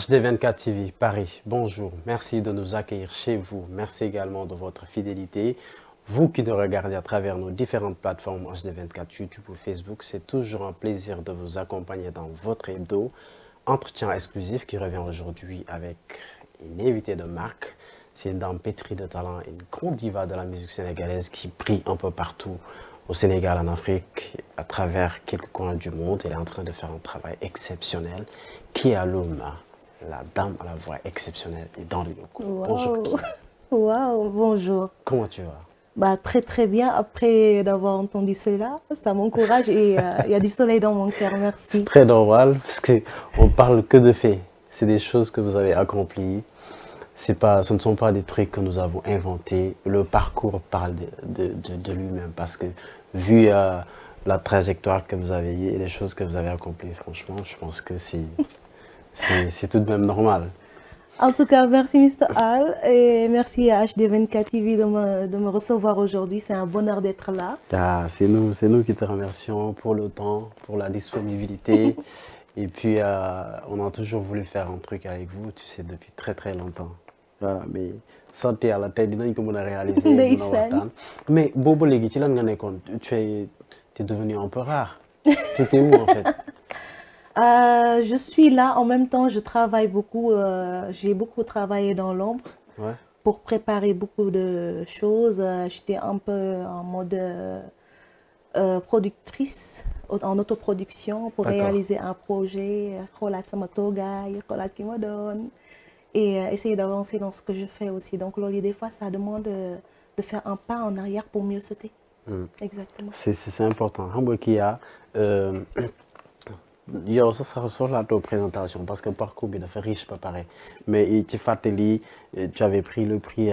HD24 TV Paris, bonjour, merci de nous accueillir chez vous, merci également de votre fidélité. Vous qui nous regardez à travers nos différentes plateformes HD24, YouTube ou Facebook, c'est toujours un plaisir de vous accompagner dans votre hebdo. Entretien exclusif qui revient aujourd'hui avec une invitée de marque. C'est une dame pétrie de talent, une grande diva de la musique sénégalaise qui brille un peu partout au Sénégal, en Afrique, à travers quelques coins du monde. Elle est en train de faire un travail exceptionnel. Kia Louma, la dame à la voix exceptionnelle, est dans le locaux. Wow. Bonjour Kia. Wow, bonjour. Comment tu vas? Bah, très très bien. Après d'avoir entendu cela, ça m'encourage et il y a du soleil dans mon cœur. C'est Merci. très normal parce que on parle que de faits. C'est des choses que vous avez accomplies. C'est pas, ce ne sont pas des trucs que nous avons inventés. Le parcours parle de lui-même parce que vu la trajectoire que vous avez eue et les choses que vous avez accomplies, franchement, je pense que c'est tout de même normal. En tout cas, merci Mr. Hall et merci à HD24 TV de me recevoir aujourd'hui. C'est un bonheur d'être là. Ah, c'est nous qui te remercions pour le temps, pour la disponibilité. Et puis, on a toujours voulu faire un truc avec vous, tu sais, depuis très très longtemps. Voilà, mais sant yàlla tey dinañ ko mën a réaliser, mën a Ndeysaan. waxtaan. Mais boobu léegi ci lan nga nekkoon? Tu es devenu un peu rare. T'étais où en fait? Je suis là en même temps, je travaille beaucoup. J'ai beaucoup travaillé dans l'ombre Ouais, pour préparer beaucoup de choses. J'étais un peu en mode productrice, en autoproduction pour d'accord. réaliser un projet, xoolaat sama toogaay, xoolaat ki ma doon et essayer d'avancer dans ce que je fais aussi. Donc loolu des fois ça demande de faire un pas en arrière pour mieux sauter. Hmm. Exactement. C'est important. Xam nga kii yaa yow sa soxlaatoo présentation parce que parcours bi dafa riche ba pare mais ci fàttali tu avais pris le prix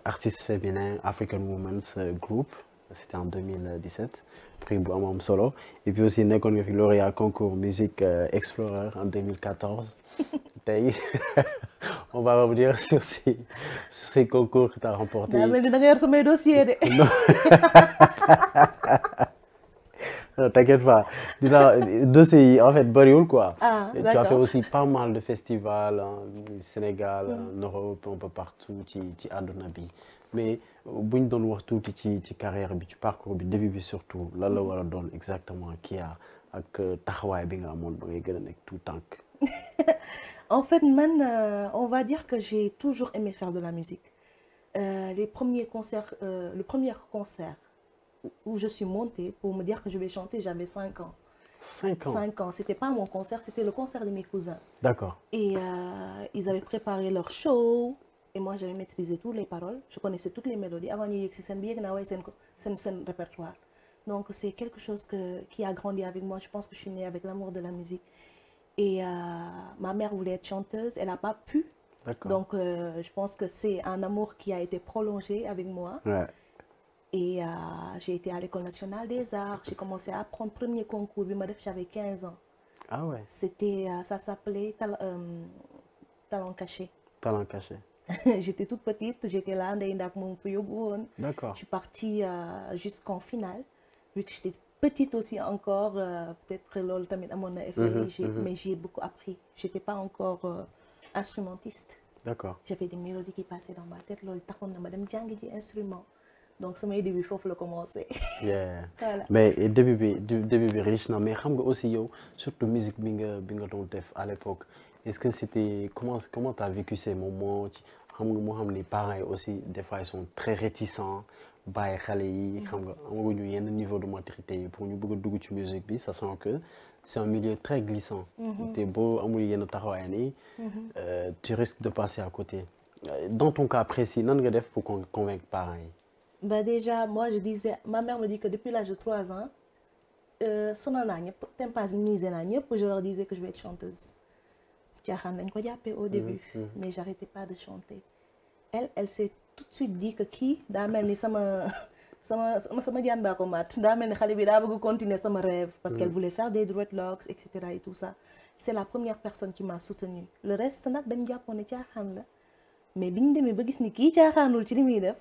artiste féminin African Women's Group c'était en 2017 prix bu am solo et puis aussi nekkoon nga fi lauréat concours musique Explorer en 2014 tey on va revenir sur ces concours que tu as daa remporté. mel ni da nga yor samay dossier de. Non, t'inquiète pas. Dossier, en fait, bariwul quoi. Ah, Et tu as fait d'accord. aussi pas mal de festivals au Sénégal, en Europe, un peu partout, ci àdduna bi. Mais buñ doon wax tuuti ci carrière bi, ci parcours bi, début bi surtout, lan la war a doon exactement kii a ak taxawaay bi nga amoon ba ngay gën a nekk tout tànk. En fait, on va dire que j'ai toujours aimé faire de la musique. Les premiers concerts, le premier concert où je suis montée pour me dire que je vais chanter, j'avais 5 ans. 5 ans. 5 ans, c'était pas mon concert, c'était le concert de mes cousins. D'accord. Et ils avaient préparé leur show. Et moi, j'avais maîtrisé toutes les paroles. Je connaissais toutes les mélodies. Avant, il y a un répertoire. Donc, c'est quelque chose qui a grandi avec moi. Je pense que je suis née avec l'amour de la musique. Et ma mère voulait être chanteuse. Elle n'a pas pu. D'accord. Donc, je pense que c'est un amour qui a été prolongé avec moi. Ouais. Et j'ai été à l'École nationale des arts. J'ai commencé à apprendre premier concours. J'avais 15 ans. Ah ouais. C'était, ça s'appelait Talent caché. Talent caché. J'étais toute petite, j'étais là, je D'accord. suis partie jusqu'en finale, vu que j'étais petite aussi encore, peut-être que l'ol tamit à mon effet, mais j'ai beaucoup appris. J'étais pas encore instrumentiste. D'accord. J'avais des mélodies qui passaient dans ma tête, lol taxon na ma dem jangi ji instrument. Donc sama début foofu la commencé. Yeah. Voilà. Mais début bi riche na mais xam nga aussi yow surtout musique bi nga doon def à l'époque est-ce que c'était comment t'as vécu ces moments ci xam nga moo xam ni parents yi aussi des fois ils sont très réticents bàyyi xale yi xam nga amaguñu yenn niveau de maturité yi pour ñu bëgg a dugg ci musique bi sachant que c'est un milieu très glissant te boo amul yenn taxawaay nii tu risques de passer à côté dans ton cas précis nan nga def pour convaincre parents yi. Bah déjà, moi je disais, ma mère me dit que depuis l'âge de 3 ans, je leur disais que je vais être chanteuse. Au début, mais j'arrêtais pas de chanter. Elle s'est tout de suite dit que qui daa mel ni sama jaan baa ko mat daa mel ni xale bi daa bëgg continuer sama rêve parce qu'elle voulait faire des dreadlocks etc et tout ça. C'est la première personne qui m'a soutenue. Le reste nag dañ jàppoon ne caaxaan la mais biñ demee ba gis ni kii caaxaanul ci li muy def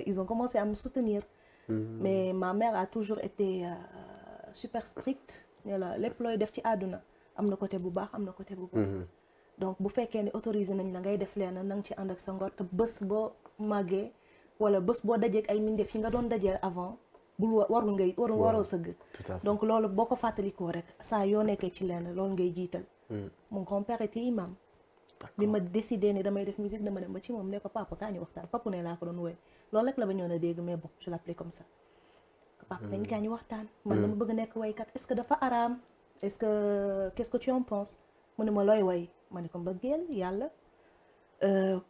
ils ont commencé à me soutenir. Mais ma mère a toujours été super stricte ne la lépp looy def ci àdduna am na côté bu baax am na côté bu bon. Donc bu fekkee ne autorisé nañ la ngay def leen na nga ci ànd ak sa ngor te bés boo màggee wala bés boo dajeek ay mbindeef yi nga doon dajeel avant bul waroo sëgg. Donc loolu boo ko fàttalikoo rek saa yoo nekkee ci lenn loolu ngay jiital. Mon grand-père était imam. bi ma décidé ne damay def musique dama dem ba ci moom ne ko papa kaa ñu waxtaan papa ne laa ko doon woy loolu rek la ba ñëw na dégg mais bon je l'appelais comme ça. Papa dañ kaa ñu waxtaan. man dama bëgg nekk waykat est-ce que dafa araam est-ce que qu'est-ce que tu en penses mu ne ma looy way ma ne ko mbëggeel yàlla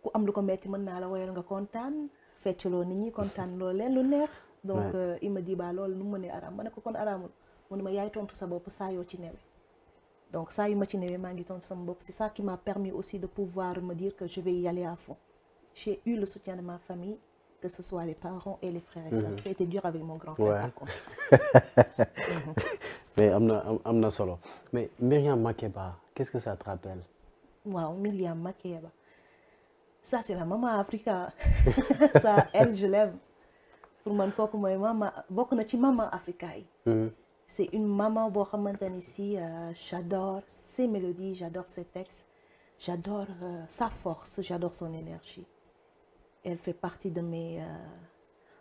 ku am lu ko metti mën naa la woyal nga kontaan feccloo nit ñi kontaan loolu leen lu neex. donc il me dit ba loolu nu mu mënee araam ma ne ko kon araamul mu ne ma yaay tontu sa bopp saa yoo ci newee. donc saa yu ma ci newee maa ngi tontu sama bopp c'est ça qui m'a permis aussi de pouvoir me dire que je vais y aller à fond. J'ai eu le soutien de ma famille, que ce soit les parents et les frères et sœurs. Ça a été dur avec mon grand frère par contre. Mais am na solo mais Myriam Makeba qu'est-ce que ça te rappelle? waaw Myriam Makeba ça c'est la maman Africa. Ça elle je l'aime pour man kooku mooy maman bokk na ci maman Africa yi. C'est une maman boo xamante ni si j'adore ses mélodies, j'adore ses textes, j'adore sa force, j'adore son énergie. Elle fait partie de mes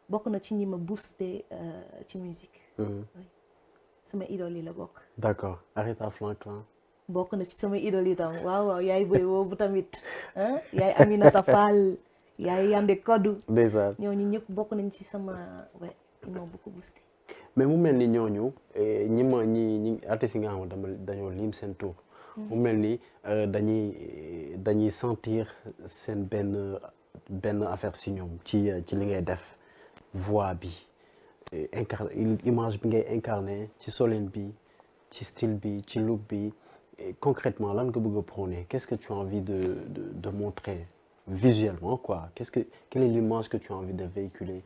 bokk na ci ñi ma boosté ci musique. Oui. Sama idole yi la bokk. D'accord. Aretha Franklin. bokk na ci sama idole yi tam waaw yaay boy boobu tamit yaay Aminata Fall yaay Yandé Codou. ndeysaan ñooñu ñëpp bokk nañ ci sama ils m'ont beaucoup boosté. mais mu mel ni ñooñu ñi artistes yi nga xam ne dañoo lim seen tour. mu mel ni dañuy sentir seen benn affaire si ñoom ci li ngay def voix bi image bi ngay incarné ci solin bi ci style bi ci look bi concrètement lan nga bëgg a prôner qu'est-ce que tu as envie de montrer visuellement quoi quelle est l'image que tu as envie de véhiculer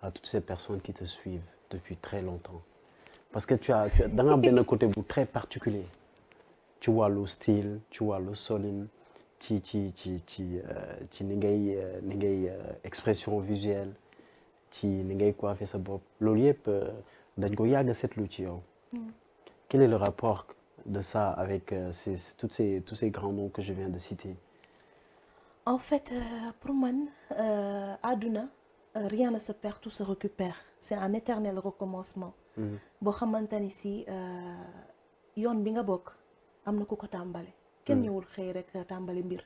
à toutes ces personnes qui te suivent depuis très longtemps parce que tu as da nga am benn côté bu très particulier ci wàllu style ci wàllu solin ci ni ngay expression visuelle ci ni ngay coiffer sa bopp loolu yëpp dañ ko yàgg a seetlu ci yow. Quel est le rapport de ça avec tous ces grands noms que je viens de citer? En fait pour man àdduna rien ne se perd tout se récupère c'est un éternel recommencement. boo xamante ni si yoon bi nga bokk am na ku ko tàmbale. kenn ñëwul xëy rek tàmbali mbir.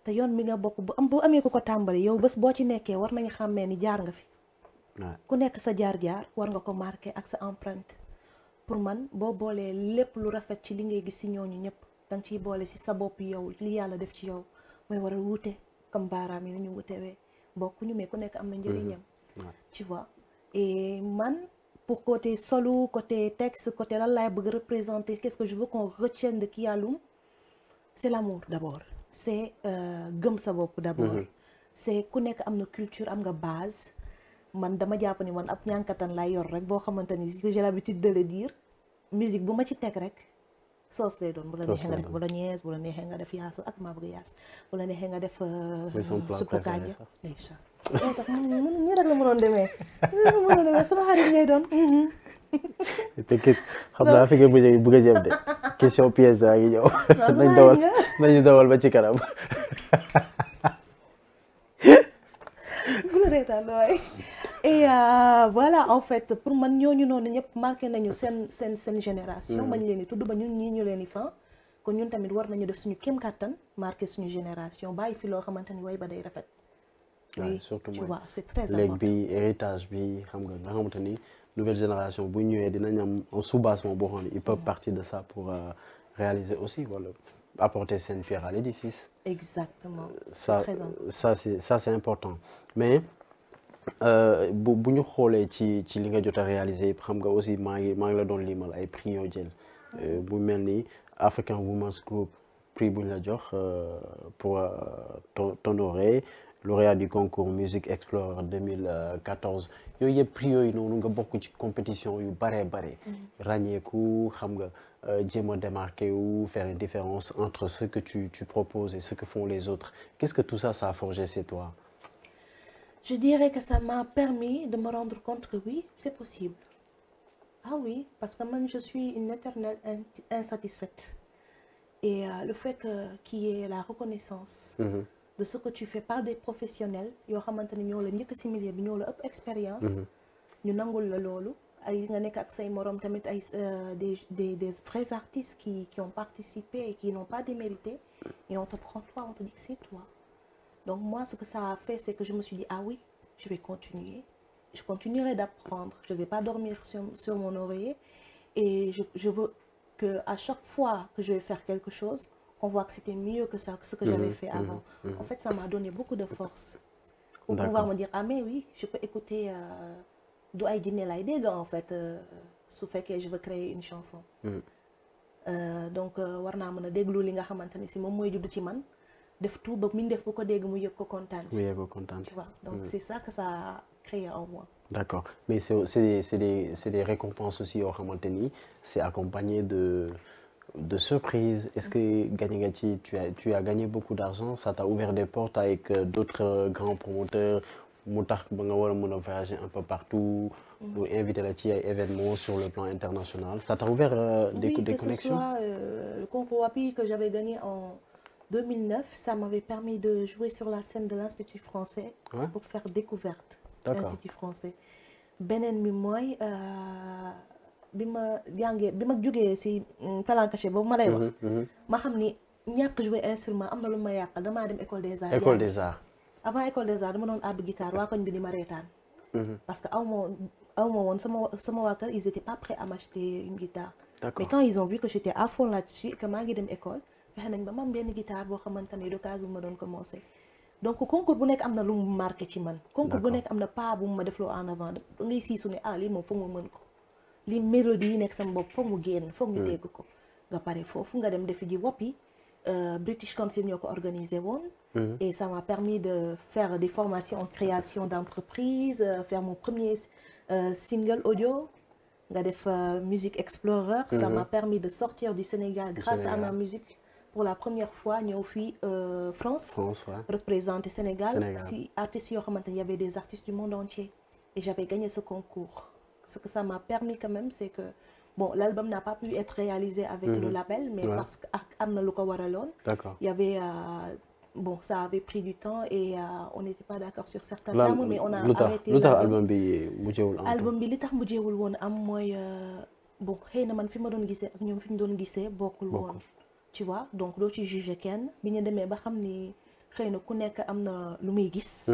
te yoon bi nga bokk bu amee ku ko tàmbali yow bés boo ci nekkee war nañu xàmmee ni jaar nga fi. ku nekk sa jaar-jaar war nga ko marqué ak sa empreinte. pour man boo boolee lépp lu rafet ci li ngay gis si ñooñu ñëpp danga ciy boole si sa bopp yow li yàlla def ci yow mooy war a wuute comme baaraam yi ni ñu wutewee bokkuñu mais ku nekk am na njëriñam. tu vois et man pour côté solo côté texte côté lan laay bëgg représenter qu'est-ce que je veux qu'on retienne de Kiyaloum c'est l'amour d'abord c'est gëm sa bopp d'abord c'est ku nekk am na culture am nga base man dama jàpp ni man ab ñànkatan laay yor rek boo xamante ni j'ai l'habitude de le dire musique bu ma ci teg rek soos lay doon bu la neexee nga def bolognaise bu la neexee nga def yaas ak maa bëgg yaas bu la neexee nga def suppu kànja ndeysaan loolu tax ñu rek la mënoon demee sama xarit ngay doon te xam naa fi nga bëgg a jëm de question piège daa ngi ñëw nañu dawal ba ci kanam bu la reetaan waay et voilà en fait pour man ñooñu noonu ñëpp marqué nañu seen génération bañ leen di tudd ba ñun ñii ñu leen di fan kon ñun tamit war nañu def suñu kéem kattan marqué suñu génération bàyyi fi loo xamante ni way ba day rafet oui surtout tu vois c'est très important léegi bi héritage bi xam nga xamante ni nouvelle génération bu ñëwee dinañ am un soubassement boo xam ne ils peuvent partir de ça pour réaliser aussi wala apporter seen pierre à l'édifice. Exactement. Ça c'est important mais bu ñu xoolee ci li nga jot a réaliser xam nga aussi maa ngi la doon limal ay prix yoo jël bu mel ni African Women's Group prix bu ñu la jox pour t'honorer lauréat du concours Music Explorer 2014 yooyu yëpp prix yooyu noonu nga bokk ci compétition yu bare ràññeeku xam nga jéem a démarquer ou faire une différence entre ce que tu proposes et ce que font les autres. Qu'est-ce que tout ça a forgé chez toi? Je dirais que ça m'a permis de me rendre compte que oui, c'est possible. Ah oui, parce que même je suis une éternelle insatisfaite. Et le fait qu'il y ait la reconnaissance de ce que tu fais par des professionnels, yoo xamante ni ñoo la njëkk si milieu bi ñoo la ëpp expérience, ñu nangul la loolu. ay nga nekk ak say morom tamit ay des vrais artistes qui ont participé et qui n'ont pas démérité et on te prend toi on te dit que c'est toi donc moi ce que ça a fait c'est que je me suis dit ah oui je vais continuer je continuerai d'apprendre je vais pas dormir sur mon oreiller et je veux que à chaque fois que je vais faire quelque chose on voit que c'était mieux que ça que ce que j'avais fait avant en fait ça m'a donné beaucoup de force pour pouvoir me dire ah mais oui je peux écouter du ay jinne lay dégg en fait su fekkee je veux créer une chanson donc war naa mën a déglu li nga xamante ni si moom mooy judd ci man def tout ba min def bu ko dégg mu yëg ko kontaan si tu vois donc c'est ça que ça a créé en moi. D'accord, mais c'est des récompenses aussi yoo xamante ni c'est accompagné de surprises. Est-ce que gagné nga ci tu as gagné beaucoup d'argent, ça t'a ouvert des portes avec d'autres grands promoteurs mu tax ba nga war a mën a voyager un peu partout ou inviter la ci ay événements sur le plan international, ça t'a ouvert des connexions? Que ce soit le concours WAPI que j'avais gagné en 2009, ça m'avait permis de jouer sur la scène de l'Institut français pour faire découverte l'Institut français. beneen bi mooy bi ma jógee si talent caché boobu ma lay wax ma xam ni ñàkk jouer instrument am na lu ma yàqal damaa dem école des arts. École des arts. Avant école des arts dama doon àbb guitare waa koñ bi di ma reetaan parce que aw ma woon sama waa kër ils étaient pas prêts à m'acheter une guitare. Mais quand ils ont vu que j'étais à fond là-dessus et que maa ngi dem école fexe nañ ba ma am benn guitare boo xamante ne d'occasion ma doon commencer. Donc concours bu nekk am na lu mu marqué ci man. Concours bu nekk am na pas bu ma defloo en avant da ngay siisu ne ah lii moom foog ma mën ko lii mélodie yi nekk sama bopp foog mu génn foog ñu dégg ko nga pare foofu nga dem defi ji WAPI British Council ñoo ko organisé woon. Et ça m'a permis de faire des formations en création d'entreprise, faire mon premier single audio nga def Music Explorer. Ça m'a permis de sortir du Sénégal grâce à ma musique. Pour la première fois ñëw fii France représenter Sénégal si artistes yoo xamante ni y avait des artistes du monde entier et j'avais gagné ce concours. Ce que ça m'a permis quand même c'est que bon l'album n'a pas pu être réalisé avec le label mais parce que am na lu ko waraloon. Il y avait bon ça avait pris du temps et on n'était pas d'accord sur certains termes mais on a arrêté album bi mujjewul am. Album bi li tax mujjewul woon am mooy bon xëy na man fi ma doon gisee ak ñoom fi ñu doon gisee bokkul woon. Tu vois donc doo ci juger kenn bi ñu demee ba xam ni xëy na ku nekk am na lu muy gis.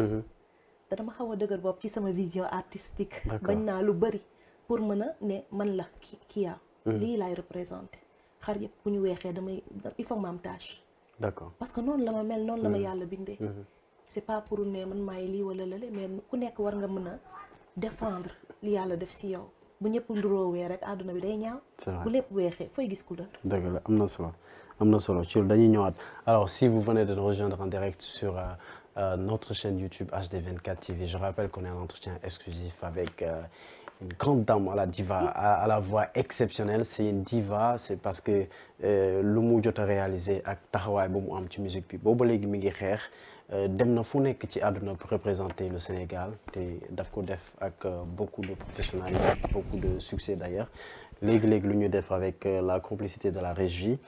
te dama xaw a dëgër bopp ci sama vision artistique. bañ naa lu bari pour mën a ne man la kii lii laay représenter xar yëpp bu ñu weexee damay il faut ma am tâche. D'accord parce que noonu la ma mel noonu la ma yàlla bindee. c'est pas pour ne man maay lii wala lale mais ku nekk war nga mën a défendre li yàlla def ci yow bu ñëpp nduroowee rek àdduna bi day ñaaw. bu lépp weexee fooy gis couleur. dëgg la am na solo. ci dañuy ñëwaat. Alors si vous venez de nous rejoindre en direct sur notre chaîne YouTube HD24 TV, je rappelle qu'on est en entretien exclusif avec une grande dame à la diva, à la voix exceptionnelle. C'est une diva, c'est parce que lu mu jot a réalisé ak taxawaay bu mu am ci musique bi boobu léegi mi ngi xeex dem na fu nekk ci àdduna pour représenter le Sénégal te daf ko def ak beaucoup de professionnalisme, beaucoup de succès d'ailleurs. Léegi lu ñu def avec la complicité de la régie.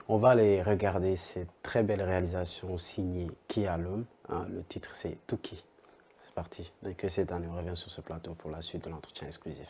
On va aller regarder cette très belle réalisation signée Kia L'Homme. Le titre c'est Tuki. C'est parti. Donc cette année, on revient sur ce plateau pour la suite de l'entretien exclusif.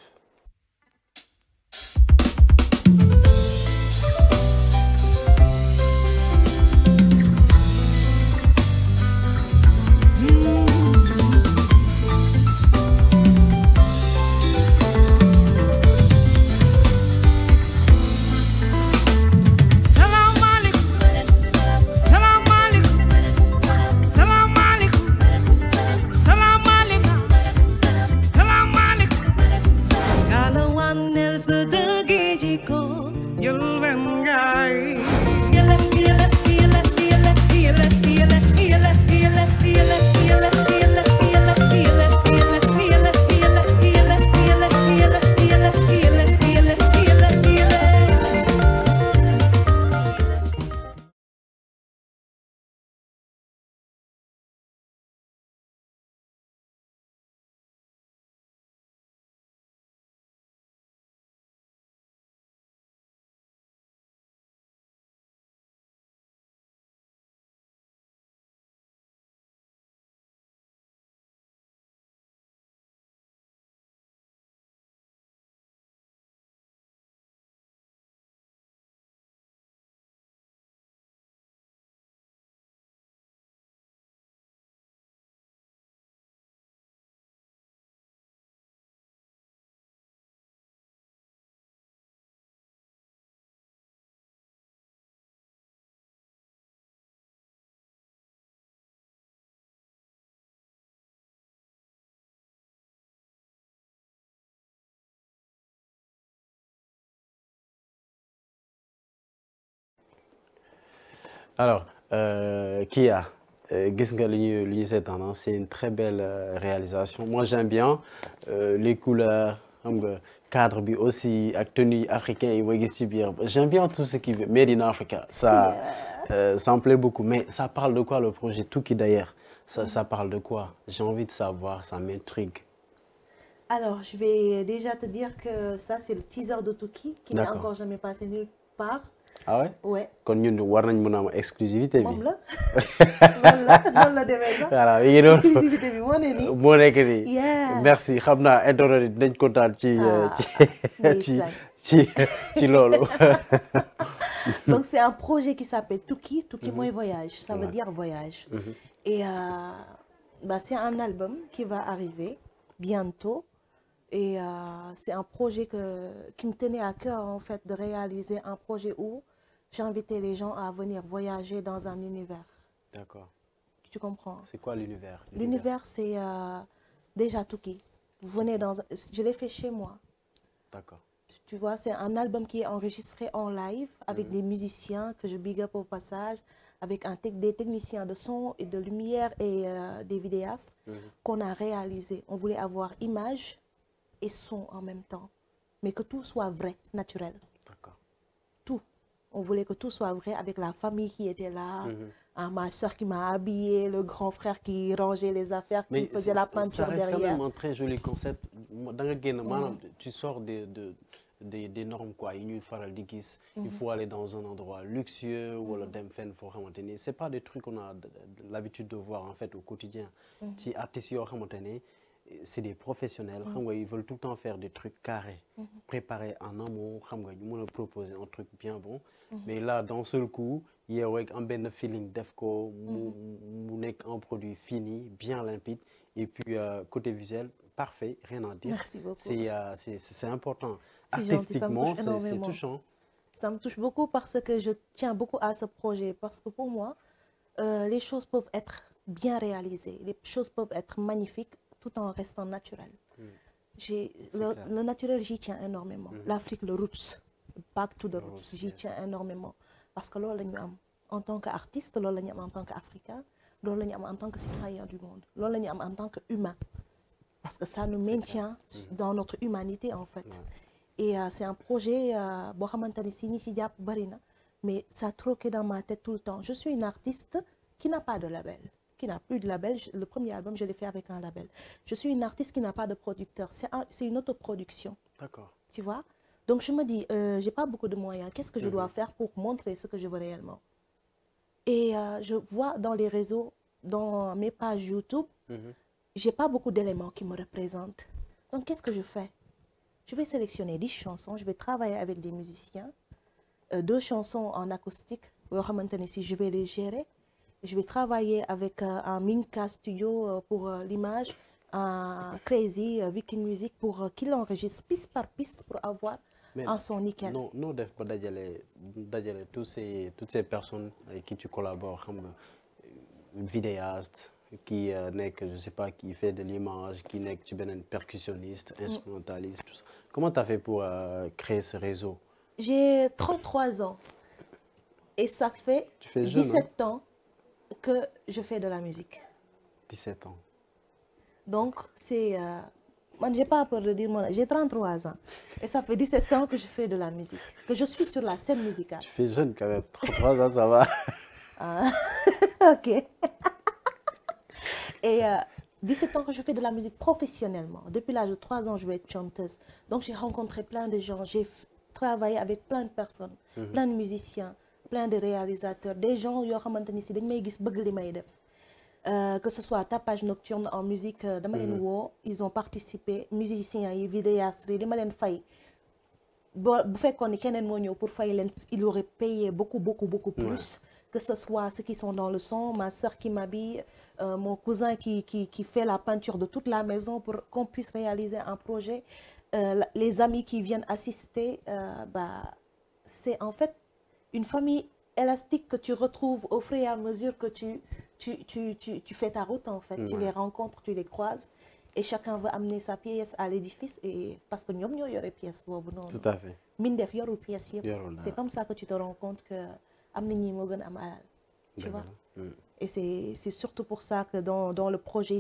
Alors, Kia, gis nga li ñuy seetaan hein, c'est une très belle réalisation. Moi, j'aime bien les couleurs, xam nga cadre bi aussi ak tenue africain yi mooy gis ci biir. J'aime bien tout ce qui est made in Africa. Yeah. Ça me plaît beaucoup. Mais ça parle de quoi le projet Tuki d'ailleurs? Ça parle de quoi? J'ai envie de savoir, ça m'intrigue. Alors, je vais déjà te dire que ça, c'est le teaser de Tuki, qui n'est D'accord. encore jamais passé nulle part. Ah ouais? Ouais. Kon ñun war nañ mën a am exclusivité bi. moom la noonu la demee sax. Voilà mi ngi noonu exclusivité bi moo ne nii. moo nekk nii. Yeah. Merci xam naa internet dinañ kontaan ci ndeysaan. ci loolu. Donc c'est un projet qui s'appelle Tuki. Tuki mooy voyage, ça veut dire voyage. Et bah, c'est un album qui va arriver bientôt. Et c'est un projet qui me tenait à cœur en fait de réaliser un projet où j'invitais les gens à venir voyager dans un univers. D'accord. Tu comprends? C'est quoi l'univers? L'univers c'est déjà Tuki. Vous venez je l'ai fait chez moi. D'accord. Tu vois, c'est un album qui est enregistré en live avec des musiciens que je big up au passage, avec des techniciens de son et de lumière et des vidéastes qu'on a réalisé. On voulait avoir image et son en même temps, mais que tout soit vrai, naturel. D'accord. Tout. On voulait que tout soit vrai avec la famille qui était là, ma soeur qui m'a habillée, le grand frère qui rangeait les affaires, qui faisait la peinture derrière. Ça reste quand même un très joli concept. Dans le game, tu sors des normes quoi. Il faut aller dans un endroit luxueux ou dem fenn foo xamante ni c'est pas des trucs qu'on a l'habitude de voir en fait au quotidien. Ci artistes yoo xamante ni c'est des professionnels, ils veulent tout le temps faire des trucs carrés, préparés en amont, ils vont proposer un truc bien bon. Mais là, d'un seul coup, il y a un bon feeling d'EFCO, un produit fini, bien limpide, et puis côté visuel, parfait, rien à dire. Merci beaucoup. C'est important. Artistiquement, c'est touchant. Ça me touche beaucoup parce que je tiens beaucoup à ce projet, parce que pour moi, les choses peuvent être bien réalisées, les choses peuvent être magnifiques, tout en restant naturel. Le naturel, j'y tiens énormément. L'Afrique, le roots, back to the roots, j'y tiens énormément. Parce que loolu la ñu am en tant qu'artiste, loolu la ñu am en tant qu'Africain, loolu la ñu am en tant que citoyen du monde, loolu la ñu am en tant qu'humain. Parce que ça nous maintient dans notre humanité en fait. Et c'est un projet, boo xamante ni si ñi ci jàpp bari na, mais ça troquait dans ma tête tout le temps. Je suis une artiste qui n'a pas de label. Qui n'a plus de label. Le premier album, je l'ai fait avec un label. Je suis une artiste qui n'a pas de producteur. C'est une autoproduction. D'accord. Tu vois? Donc, je me dis, j'ai pas beaucoup de moyens. Qu'est-ce que je dois faire pour montrer ce que je veux réellement? Et je vois dans les réseaux, dans mes pages YouTube, j'ai pas beaucoup d'éléments qui me représentent. Donc, qu'est-ce que je fais? Je vais sélectionner 10 chansons. Je vais travailler avec des musiciens. 2 chansons en acoustique. Si je vais les gérer. Je vais travailler avec un Minka Studio pour l'image, un Crazy Viking Music pour qu'il enregistre piste par piste pour avoir un son nickel. Non, def ba dajale toutes ces personnes avec qui tu collabores, une vidéaste qui je sais pas, qui fait de l'image, qui n'est que un percussionniste, instrumentaliste, tout ça. Comment tu as fait pour créer ce réseau? J'ai 33 ans et ça fait 17 ans que je fais de la musique. 17 ans. Donc, c'est... moi, j'ai pas peur de dire mon âge. J'ai 33 ans. Et ça fait 17 ans que je fais de la musique. Que je suis sur la scène musicale. Tu fais jeune quand même. 33 ans, ça va. Ok. Et 17 ans que je fais de la musique professionnellement. Depuis l'âge de 3 ans, je vais être chanteuse. Donc, j'ai rencontré plein de gens. J'ai travaillé avec plein de personnes, plein de musiciens, plein de réalisateurs, des gens qui que ce soit Tapage Nocturne en musique, ils ont participé, musiciens, vidéastes, ils auraient payé beaucoup plus, que ce soit ceux qui sont dans le son, ma soeur qui m'habille, mon cousin qui fait la peinture de toute la maison pour qu'on puisse réaliser un projet, les amis qui viennent assister, c'est en fait une famille élastique que tu retrouves au fur et à mesure que tu fais ta route en fait. Tu les rencontres, tu les croises et chacun veut amener sa pièce à l'édifice et parce que ñom ñoo yoré pièce bobu non. Tout à fait. Min def yorul pièce yépp. C'est comme ça que tu te rends compte que am na ñi mo gën am alal. tu vois. Et c'est surtout pour ça que dans le projet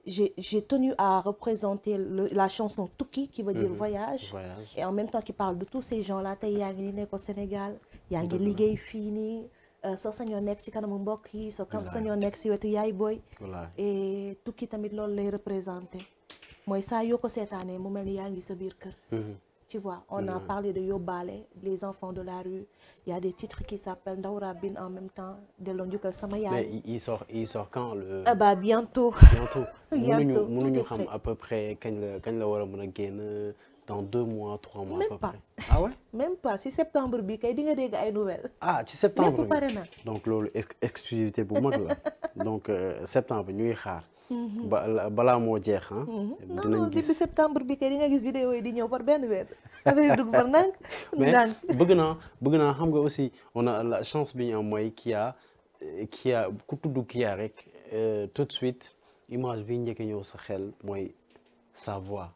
j'ai tenu à représenter la chanson Tukki qui veut dire voyage et en même temps qui parle de tous ces gens-là tey yaa ngi ni nekk au Sénégal yaa ngi liggéey fii nii soo sañoo nekk ci kanamu mbokk yi soo sañoo nekk si wetu yaay booy et Tukki tamit loolu lay représenté mooy saa yoo ko seetaanee mu mel ni yaa ngi sa biir kër tu vois on a parlé de Yóbbaale les enfants de la rue il y a des titres qui s'appellent Ndaw Rabine en même temps delloo njukkal sama yaay. Mais il sort quand le. Ah bah bientôt. Bientôt. mënuñu xam à peu près kañ la war a mën a génn dans 2 mois 3 mois. Même pas. Ah ouais? Même pas si septembre bi kay di nga dégg ay nouvelles. Ah ci septembre lépp pare na. donc loolu exclusivité bu mag la donc septembre ñuy xaar. balaa moo jeex ah. non début septembre bi kay di nga gis vidéo yi di ñëw par benn weer. affaire dugg par ndànk. mais bëgg naa xam nga aussi on a la chance bi ñu am mooy Kia ku tudd Kia rek tout de suite image bi njëkk ñëw sa xel mooy sa voix.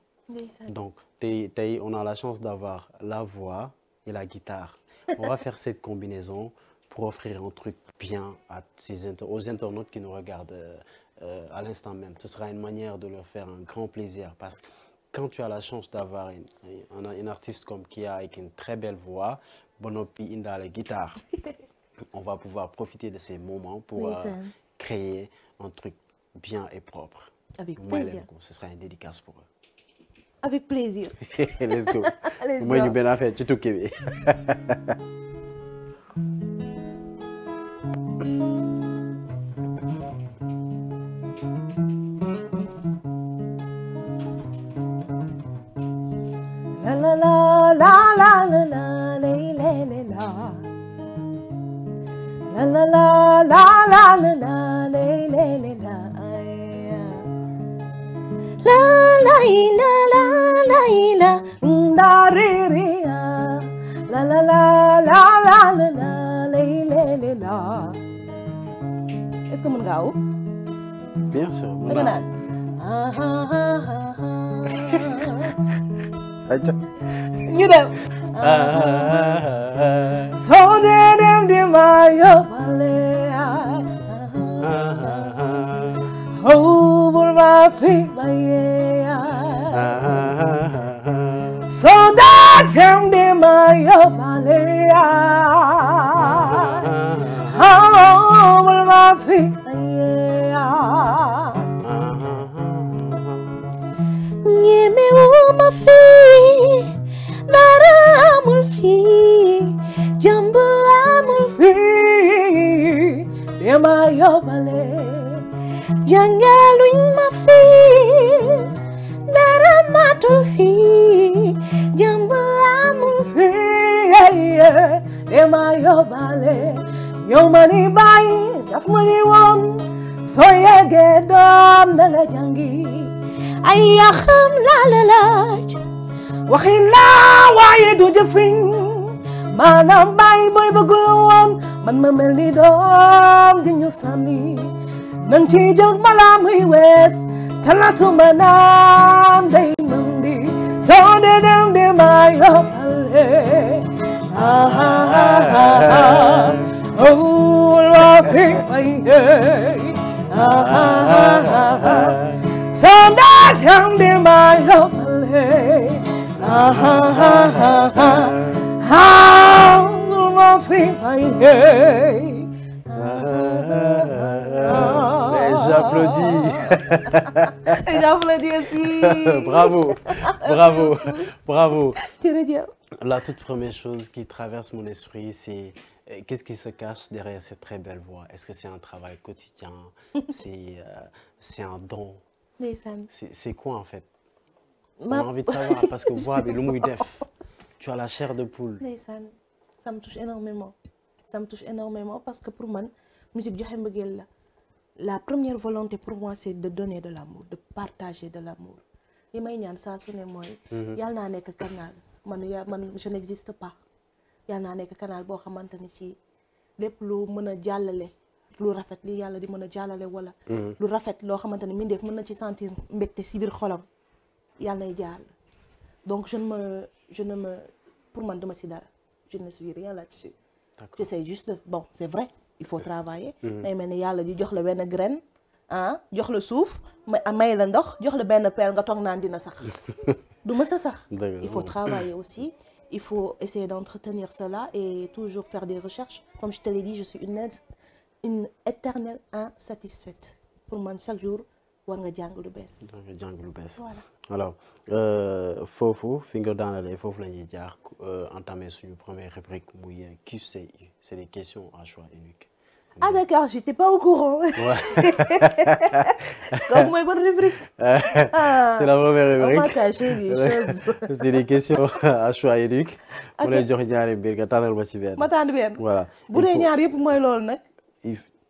donc tey on a la chance d'avoir la voix et la guitare. On va faire cette combinaison pour offrir un truc bien aux internautes qui nous regardent à l'instant même. Ce sera une manière de leur faire un grand plaisir parce que quand tu as la chance d'avoir une artiste comme Kia avec une très belle voix, bonopi inda la guitare, on va pouvoir profiter de ces moments pour créer un truc bien et propre. Avec plaisir. Ce sera une dédicace pour eux. Avec plaisir. Let's go. Let's Moi, go. ñu benn affaire ci tukki bi. La la la la la la la la la la la la la la la est-ce que mën nga aw? Bien sûr. danga naan ñu dem soo dee dem di ma yóbbaale bul ma fi bàyyee soo dee dem di ma yóbbaale bul ma fi bàyyee ñemewuma fi dara amul fii jàmm amul fii dama yóbbaale jàngaluñ ma fii dara matul fii jàmm amul fii dama yóbbaale yow ma ni bàyyi daf ma ni woon soo yeggee doom danga jàngi ay yaxam laa la laaj waxin laa waaye du jëfin maanaam bàyyi booy bëggul woon man ma mel ni doom di ñu sànni nang ci jóg balaa muy wees talaatu ma naan day mën di soo dee dem di ma yóbbaale la fi soo dee dem di ma yóbbaale la fi J'applaudis. J'applaudis aussi. Bravo. Jërëjëf. La toute première chose qui traverse mon esprit, c'est qu'est-ce qui se cache derrière cette très belle voix? Est-ce que c'est un travail quotidien? C'est un don? Ndeysaan. C'est quoi en fait? On a envie de savoir parce que voix bi lu muy def. Tu as la chair de poule. Ndeysaan. Ça me touche énormément. Ça me touche énormément parce que pour man musique joxe mbëggeel la. La première volonté pour moi c'est de donner de l'amour, de partager de l'amour. li may ñaan saa su ne mooy. yàlla naa nekk canal man je n'existe pas. yàlla naa nekk canal boo xamante ni ci lépp lu mën a jàllale lu rafet li yàlla di mën a jàllale wala. lu rafet loo xamante ni mindeef mën na ci sentir mbégte si biir xolam yàlla nay jàll. donc je ne me pour man duma si dara je ne suis rien là-dessus. J'essaie juste bon c'est vrai il faut travailler. day mel ni yàlla di jox la benn graine ah jox la suuf may la ndox jox la benn pelle nga toog naan dina sax du mës a sax. il faut travailler aussi. Il faut essayer d'entretenir cela et toujours faire des recherches. Comme je te l'ai dit, je suis une éternelle insatisfaite. Pour moi, chaque jour, war nga jàng lu bees. war nga jàng lu bees. Voilà. Alors foofu fi nga daanalee foofu la ñuy jaar entamer suñu première rubrique muy QCU. C'est des questions à choix unique. Ah d'accord, j'étais pas au courant. Ouais. Donc mooy bonne rubrique. C'est la première rubrique. On m'a caché des choses. C'est des questions à choix unique. mu lay jox ñaari mbir nga tànnal ma ci benn. ma tànn benn. Voilà. bu dee ñaar yëpp mooy loolu nag.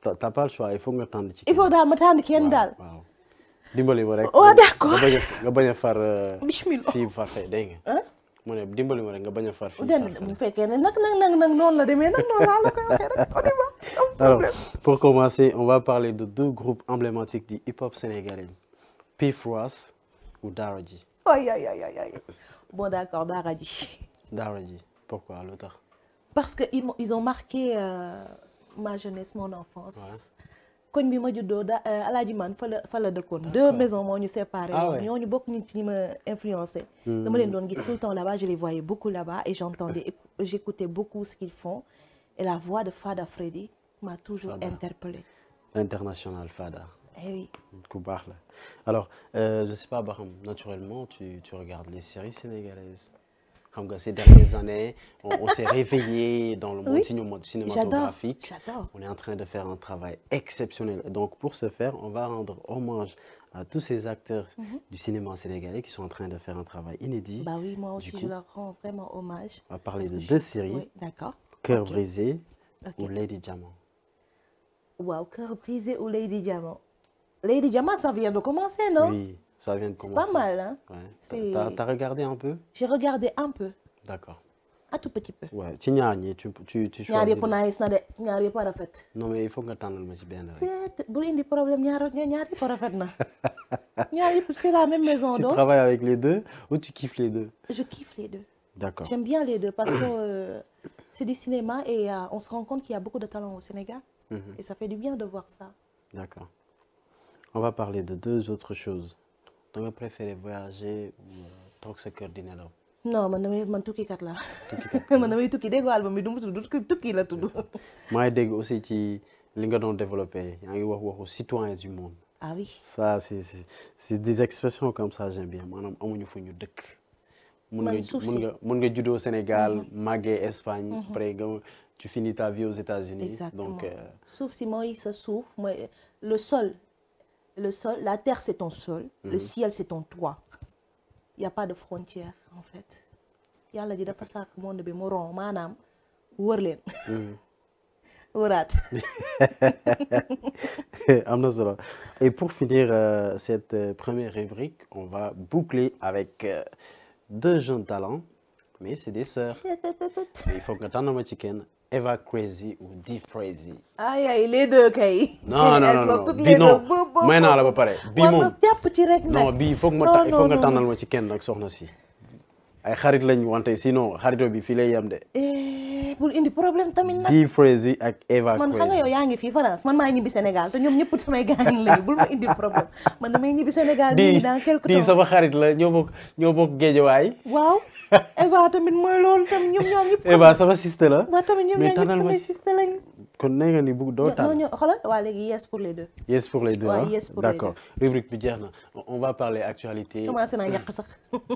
T'as pas le choix, il faut nga tànn ci. Il faut daal ma tànn kenn daal. waaw dimbali ma rek. Oh d'accord nga bañ a far. bismillah fii far fee dégg nga. mu ne dimbali ma rek nga bañ a far fii. bu fekkee ne nag noonu la demee nag noonu laa la koy waxee rek on y va. Alors, pour commencer, on va parler de deux groupes emblématiques du hip-hop sénégalais. P-Froiss ou Daara J. Aïe. Bon d'accord, Daara J. Daara J. Pourquoi l'autre? Parce que ils ont marqué ma jeunesse, mon enfance. Koñ bi ma juddoo Alaaji Man fa la dëkkoon. Deux maisons moo ñu séparé. ñooñu bokk ñu ci ñi ma influencé. dama leen doon gis tout le temps là-bas, je les voyais beaucoup là-bas et j'écoutais beaucoup ce qu'ils font. Et la voix de Fada Freddy m'a toujours interpellée. International Fada. Eh oui. Ku baax la. Alors, je sais pas Baham, naturellement tu regardes les séries sénégalaises. Xam nga ces dernières années, on s'est réveillé dans le monde cinématographique. J'adore. On est en train de faire un travail exceptionnel. Donc pour ce faire, on va rendre hommage à tous ces acteurs du cinéma sénégalais qui sont en train de faire un travail inédit. Bah oui, moi aussi je leur rends vraiment hommage. On va parler de deux séries. Oui, d'accord. Cœur brisé ou Lady Diamant. Wow, Cœur brisé ou Lady Diamant. Lady Diamant, ça vient de commencer, non? Oui, ça vient de commencer. C'est pas mal, hein? Ouais. T'as regardé un peu? J'ai regardé un peu. D'accord. Un tout petit peu. Ouais, ci ñaar ñi tu choisis. ñaar yëpp nice na de ñaar yëpp rafet. Non mais il faut nga tànnal ma ci benn rek. C'est bu indi problème ñaar yëpp rafet na. ñaar yëpp c'est la même maison donc. Tu travailles avec les deux ou tu kiffes les deux? Je kiffe les deux. D'accord. J'aime bien les deux parce que c'est du cinéma et on se rend compte qu'il y a beaucoup de talent au Sénégal. Et ça fait du bien de voir ça. D'accord. On va parler de deux autres choses. Da nga préférer voyager ou toog sa kër di nelaw? Non man tukkikat laa. Man damay tukki dégg nga album bi du mu tudd tukki la tudd. maa ngi dégg aussi ci li nga doon développé yaa ngi waxu citoyen du monde. Ah oui. Ça c'est des expressions comme ça j'aime bien maanaam amuñu fu ñu dëkk. mun nga juddoo Sénégal màggee Espagne. après tu finis ta vie aux États-Unis. Exactement. Donc suuf si mooy sa suuf mooy le sol, la terre c'est ton sol. Le ciel c'est ton toit. Il y a pas de frontière en fait. Yàlla ji dafa sàkk monde bi mu rond maanaam wër leen. wëraat. am na solo. Et pour finir cette première rubrique, on va boucler avec deux jeunes talents, mais c'est des sœurs. Il faut que tànnal ma ci kenn. Eva Crazy ou D-Frazy. Aïe les deux kay. non bii non may naa la ba pare. bii moom jàpp ci rek nag. non bii foog nga tànnal ma ci kenn nag soxna si. ay xarit lañ wante sinon xarito bi fii lay yem de. bul indi problème tamit nag. D-Frazy ak Eva Crazy. man xam nga yow yaa ngi fii France man maa ñibbi Sénégal te ñoom ñëpp samay gaañ lañu bul ma indi problème man damay ñibbi Sénégal nii dans quelque temps. di sama xarit la ñoo bokk Géejawaay. waaw. Eva tamit mooy loolu tamit ñoom ñaar ñëpp. Eva sama siste la. waaw tamit ñoom ñaar ñëpp samay siste lañ. kon nee nga ni bëgg doo tànn. non xoolal waa léegi yes pour les deux. yes pour les deux waaw yes pour les deux. d'accord rubrique bi jeex na on va parler actualité. commencé naa ñàkk sax.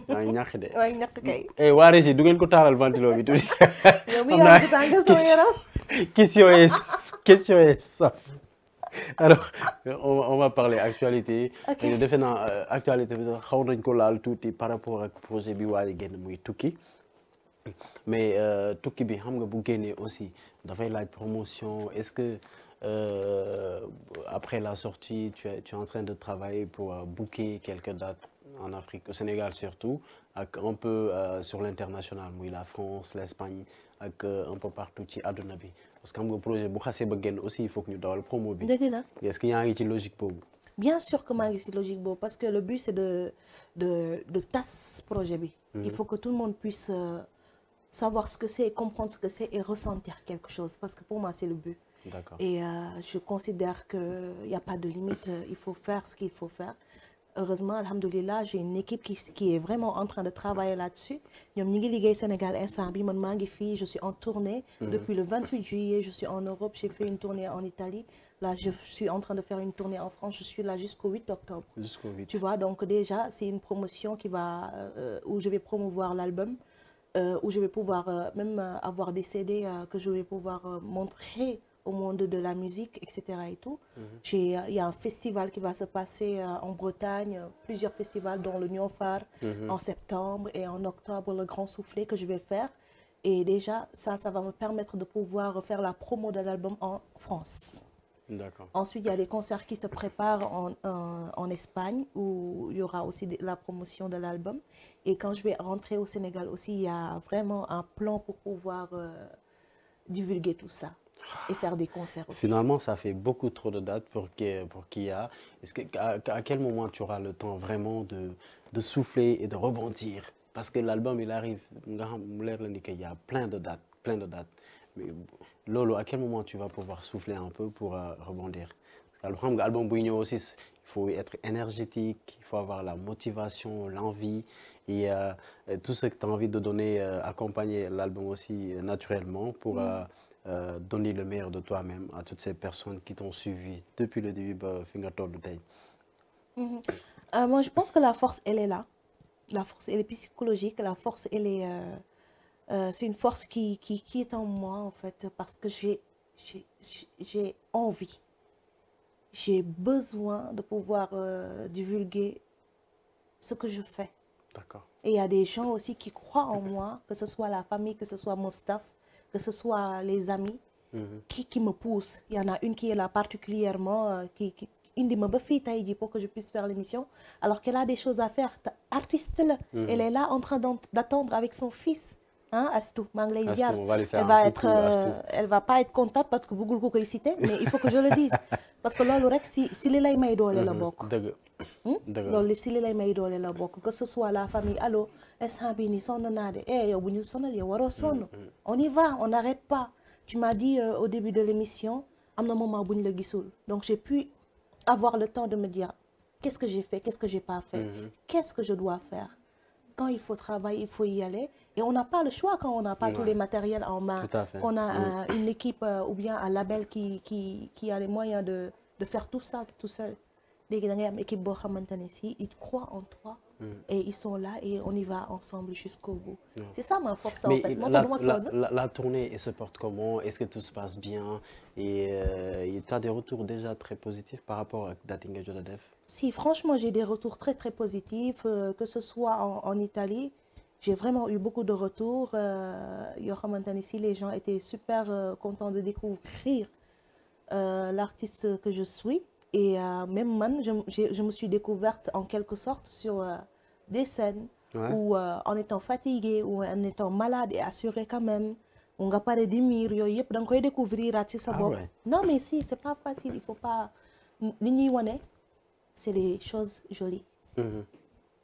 maa ngi ñàkk de. waaw ñàkk kay. waa Régie du ngeen ko taalal ventilo bi tuuti. yow mi yaa ngi tàng sama yaram. question yi saf. Alors on va parler actualité. ok defe naa actualité bi sax xaw nañ ko laal tuuti par rapport ak projet bi waa ji génn muy tukki. mais tukki bi xam nga bu génnee aussi dafay laaj promotion est-ce que après la sortie tu es en train de travailler pour booker quelques dates en Afrique au Sénégal surtout ak un peu sur l'international muy la France l'Espagne ak un peu partout ci àdduna bi parce que xam nga projet bu xasee ba génn aussi il faut que ñu dawal promo bi. dëgg la est-ce que yaa ngi ci logique boobu. bien sûr que maa ngi ci logique boobu parce que le but c'est de tas projet bi. il faut que tout le monde puisse savoir ce que c'est, comprendre ce que c'est et ressentir quelque chose parce que pour moi c'est le but. D'accord. Et je considère qu'il n'y a pas de limite, il faut faire ce qu'il faut faire. Heureusement, alhamdoulilah, j'ai une équipe qui est vraiment en train de travailler là-dessus. Ñoom ñi ngi liggéey Sénégal instant bi man maa ngi fii, je suis en tournée. Depuis le 28 juillet, je suis en Europe, j'ai fait une tournée en Italie. Là, je suis en train de faire une tournée en France, je suis là jusqu'au 8 octobre. Jusqu'au 8. Tu vois, donc déjà, c'est une promotion qui va, où je vais promouvoir l'album, où je vais pouvoir même avoir des CD que je vais pouvoir montrer au monde de la musique, etc. et tout. Il y a un festival qui va se passer en Bretagne, plusieurs festivals dont le Niofar en septembre et en octobre le Grand Soufflet que je vais faire. Et déjà, ça va me permettre de pouvoir faire la promo de l'album en France. D'accord. Ensuite, il y a des concerts qui se préparent en Espagne où il y aura aussi la promotion de l'album. Et quand je vais rentrer au Sénégal aussi, il y a vraiment un plan pour pouvoir divulguer tout ça et faire des concerts aussi. Finalement, ça fait beaucoup trop de dates pour Kia. Est-ce que, à quel moment tu auras le temps vraiment de souffler et de rebondir? Parce que l'album, il arrive, il y a plein de dates. Mais Lolo, à quel moment tu vas pouvoir souffler un peu pour rebondir? Parce que l'album Bouigno aussi, il faut être énergétique, il faut avoir la motivation, l'envie et tout ce que tu as envie de donner, accompagner l'album aussi naturellement pour donner le meilleur de toi-même à toutes ces personnes qui t'ont suivi depuis le début de Fingertop de Tay. Moi, je pense que la force, elle est là. La force, elle est psychologique. La force, elle est... c'est une force qui est en moi, en fait, parce que j'ai envie. J'ai besoin de pouvoir divulguer ce que je fais. D'accord. Et il y a des gens aussi qui croient en moi, que ce soit la famille, que ce soit mon staff, que ce soit les amis, qui me poussent. Il y en a une qui est là particulièrement, qui indi ma ba fii tey jii pour que je puisse faire l'émission, alors qu'elle a des choses à faire. Artiste là, elle est là en train d'attendre avec son fils. Hein, Astou, maa ngi lay ziar. Elle va pas être contente parce que bëggul ko koy citer, mais il faut que je le dise parce que loolu rek si li lay may doole la bokk. Loolu si li lay may doole la bokk, que ce soit la famille. Allo instant bii nii sonn naa de yow bu ñu sonal yow waroo sonn. On y va, on n'arrête pas. Tu m'as dit au début de l'émission am na moment bu ñu la gisul, donc j'ai pu avoir le temps de me dire qu'est-ce que j'ai fait, qu'est-ce que j'ai pas fait, qu'est-ce que je dois faire. Quand il faut travailler, il faut y aller. Et on n'a pas le choix quand on n'a pas tous les matériels en main. Qu'on a une équipe ou bien un label qui a les moyens de faire tout ça tout seul. Léegi da ngay am équipe boo xamante ne si ils croient en toi et ils sont là et on y va ensemble jusqu'au bout. C'est ça ma force en fait. La tournée, elle se porte comment? Est-ce que tout se passe bien? Et tu as des retours déjà très positifs par rapport à Dating Joda Def? Si, franchement, j'ai des retours très très positifs, que ce soit en Italie. J'ai vraiment eu beaucoup de retours. Yoo xamante ne si les gens étaient super contents de découvrir l'artiste que je suis. Et même man, je me suis découverte en quelque sorte sur des scènes où en étant fatiguée ou en étant malade et assurée quand même. On nga pare di miir yooyu yëpp da nga koy découvrir ci sa bopp. Non mais si, c'est pas facile, il faut pas li ñuy wane c'est les choses jolies.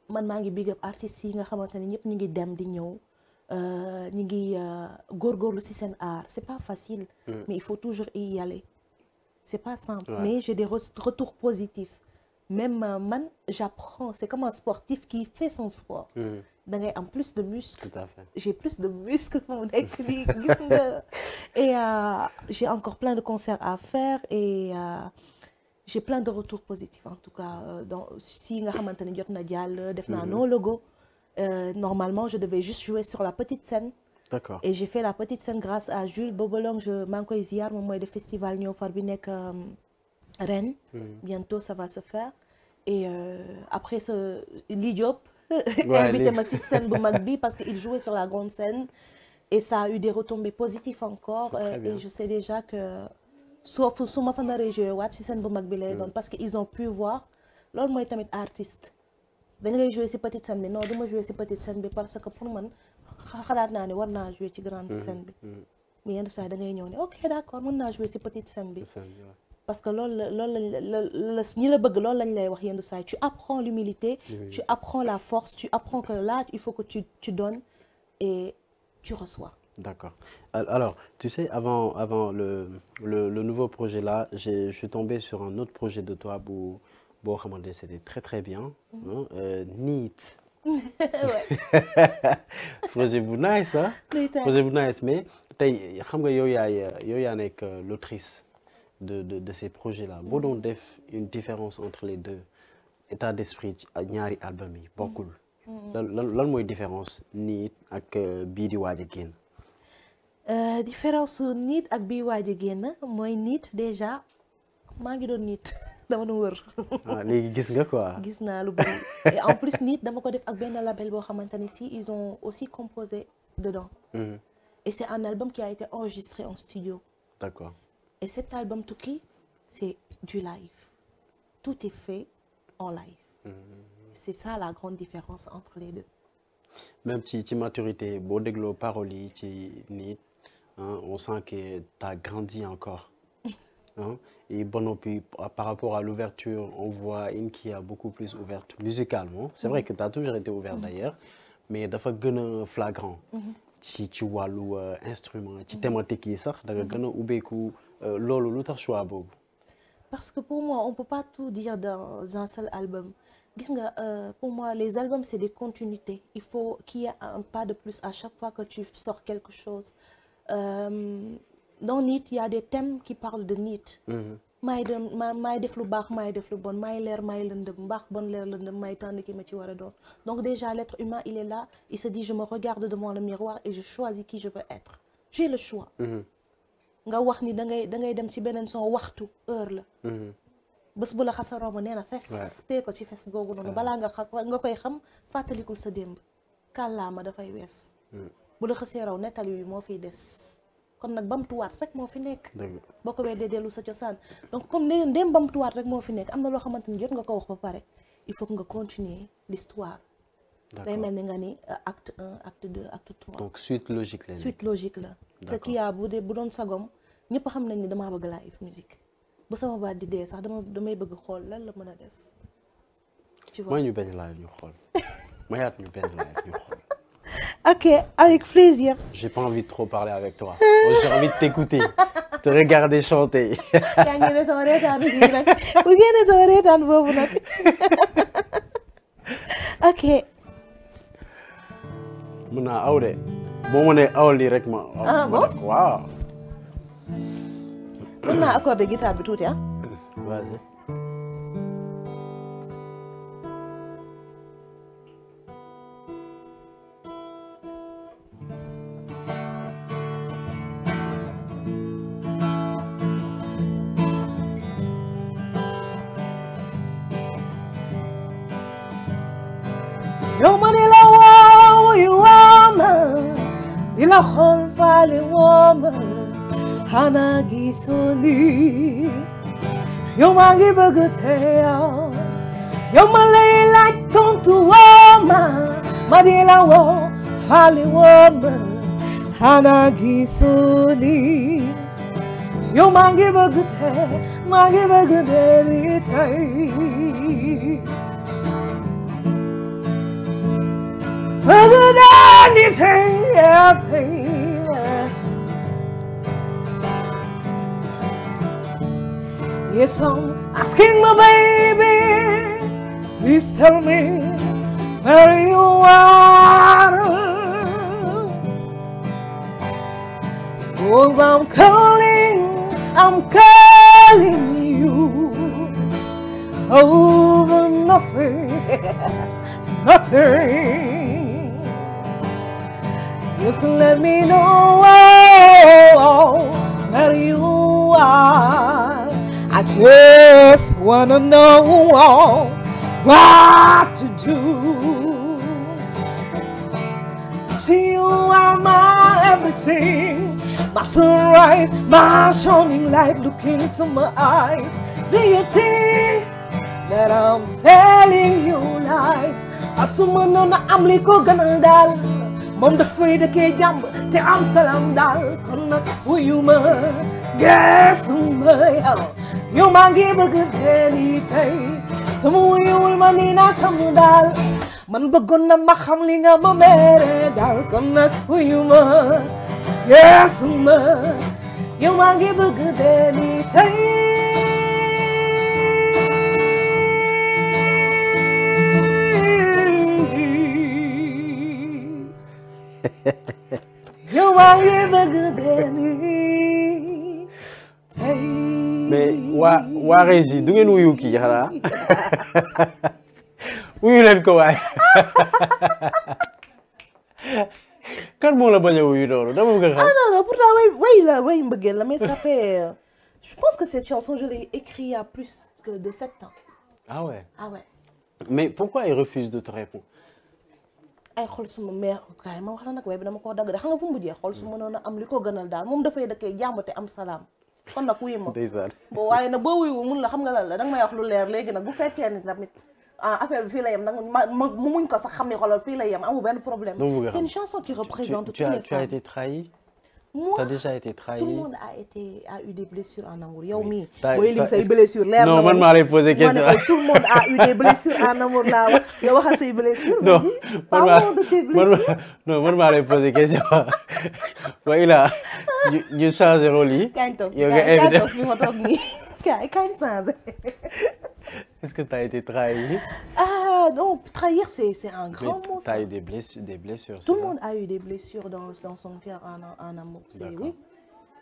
Man maa ngi big up artistes yi nga xamante ne ñëpp ñu ngi dem di ñëw ñu ngi góorgóorlu ci seen art. C'est pas facile, mais il faut toujours y aller. C'est pas simple, mais j'ai des retours positifs. Même man, j'apprends. C'est comme un sportif qui fait son sport. Da ngay am plus de muscles. Tout à fait. J'ai plus de muscles fu mu nekk nii gis nga. Et j'ai encore plein de concerts à faire et j'ai plein de retours positifs en tout cas. Si nga xamante ne jot na jàll def naa no logo. Normalement, je devais juste jouer sur la petite scène. D'accord. Et j'ai fait la petite scène grâce à Jules Bobolong. Maa ngi koy ziar moom mooy def festival Niofar bi nekk Rennes. Bientôt ça va se faire. Et après ce Ly Diop invité ma ci scène bu mag bi parce qu'il jouait sur la grande scène et ça a eu des retombées positives encore. Et je sais déjà que sauf su ma fa naree joué waat ci scène bu mag bi lay doon parce que ils ont pu voir loolu mooy tamit artiste. dañ ngay jouer ci petite scène bi non du ma jouer ci petite scène bi parce que pour man xalaat naa ne war naa jouer ci grande scène bi. mais yenn saa yi da ngay ñëw ne ok d'accord mën naa jouer ci petite scène bi. parce que loolu la ñi la bëgg loolu lañ lay wax yenn saa yi tu apprends l'humilité, tu apprends la force, tu apprends que là il faut que tu donnes et tu reçois. D'accord. Alors, tu sais, avant le nouveau projet là, je suis tombé sur un autre projet de toi où, bon, c'était très très bien. Hein, NEAT. Ouais. Projet bu nice, hein? Ndeysaan. Projet bu nice, mais tey xam nga yow yaa nekk l'autrice de ces projets là. Boo doon def une différence entre les deux état d'esprit ci ñaari album yi bokkul. lan mooy différence NEAT ak bii di waaj a génn. Différence su NEAT ak bii waaj a génn mooy NEAT déjà maa ngi doon NEAT dama doon wër. Ah léegi gis nga quoi. gis naa lu bëri et en plus NEAT dama ko def ak benn label boo xamante ni si ils ont aussi composé dedans. Et c'est un album qui a été enregistré en studio. D'accord. Et cet album Tukki c'est du live. Tout est fait en live. C'est ça la grande différence entre les deux. Même ci maturité boo dégloo paroles yi ci NEAT on sent que tu as grandi encore. Hein? Et bon, puis par rapport à l'ouverture, on voit une qui a beaucoup plus ouverte musicalement. C'est vrai que tu as toujours été ouverte d'ailleurs, mais dafa gën a flagrant. ci wàllu instrument ci thématique yi sax da nga gën a ubbeeku loolu lu tax choix boobu. Parce que pour moi on peut pas tout dire dans un seul album. Gis nga pour moi les albums c'est des continuités. Il faut qu'il y ait un pas de plus à chaque fois que tu sors quelque chose. Dans NEAT il y a des thèmes qui parlent de NEAT. maay def lu baax maay def lu bon maay leer maay lëndëm mbaax bon leer lëndëm maay tànn ki ma ci war a doon. Donc déjà l'être humain il est là, il se dit je me regarde devant le miroir et je choisis qui je veux être. J'ai le choix. nga wax ni da ngay dem ci beneen son waxtu heure la. bés bu la xasa romb nee na fes. tee ko ci fes googu noonu balaa nga koy xam fàttalikul sa démb. kàllaama dafay wees. bu la xasee raw nettali wi moo fiy des. kon nag bamtuwaat rek moo fi nekk. boo ko weddee dellu sa cosaan donc comme ndéem bamtuwaat rek moo fi nekk am na loo xamante ni jot nga ko wax ba pare il faut que nga continuer l'histoire. day mel ni nga ni acte 1 acte 2 acte 3. donc suite logique la. suite logique la. te kii yaa bu doon sagom ñëpp xam nañ ni damaa bëgg live musique bu sama baat di dee sax damay bëgg xool lan la mën a def. tu vois mooy ñu benn live ñu xool mayaat ñu benn live ñu xool. Ok, avec plaisir. J'ai pas envie de trop parler avec toi. J'ai envie de t'écouter, te regarder chanter. yaa ngi ne sama reetaan bi nag bu génne sama reetaan boobu nag. Ok. mën naa aw de boo mënee aw lii rek ma. Ah bon waaw. mën naa accorder guitare bi tuuti ah. Vas-y. yow ma di la woo yu wooma di la xool faale wooma xanaa gisoo ni yow maa ngi bëgg teew yow ma lay laaj tontu wooma ma di la woo faale wooma xanaa gisoo ni yow maa ngi bëgg teew maa ngi bëgg dee tey other than anything, yeah, baby. Yes, I'm asking my baby, please tell me where you are. 'Cause I'm calling you over nothing, nothing. Just let me know where you are. I just wanna know what to do. See, you are my everything, my sunrise, my shining light. Look into my eyes. Do you think that I'm telling you lies? Asuma na am li ko gënal daal. moom dafay dëkkee jàmb te am salaam daal kon nag wuyu ma gëstu ma yow maa ngi bëgg dee tey sama wuyuwul ma nii naa samu daal man bëggoon na ma xam li nga ma mere daal kon nag wuyu ma Geesuma yow maa ngi bëgg dee ni tey yow maa ngi bëgg dee ni tey. mais waa Régie du ngeen wuyu kii xanaa wuyu leen ko waay kan moo la bañ a wuyu noonu dama bëgg a xam. Ah non, pourtant way mbëggeel la mais ça fait je pense que cette chanson je l'ai écrite il y a plus que de 7 ans. Ah ouais. Ah ouais. Mais pourquoi il refuse de te répondre? ay xol suma mère kay ma wax la nag way bi dama koo dagg de xam nga fu mu mujjee xol su mënoon a am li ko gënal daal moom dafay dëkkee jàmm te am salaam kon nag wuyu ma boo waaye nag boo wuyu mun la xam nga lan la danga may wax lu leer léegi nag bu fekkee ni tamit affaire bi fii la yem nag mu muñ ko sax xam ni xoolal fii la yem amul benn problème. C'est une chanson qui représente toutes les femmes. Tu as été trahi? Moi, tu as déjà été trahi? Tout le monde a eu des blessures en amour. Yow mii booy lim say blessures leer na non man maa lay poser question. Tout le monde a eu des blessures en amour laa wax yow waxal say blessures. non parlons de tes blessures. non man maa lay poser question. waaye là ñu changé rôle yi. kañ toog yow nga invité kañ toog fi ma toog nii kañ changé. Est-ce que tu as été trahi? Ah non, trahir c'est un grand mot. Tu as eu des blessures. Tout le monde a eu des blessures dans son cœur en amour. Oui.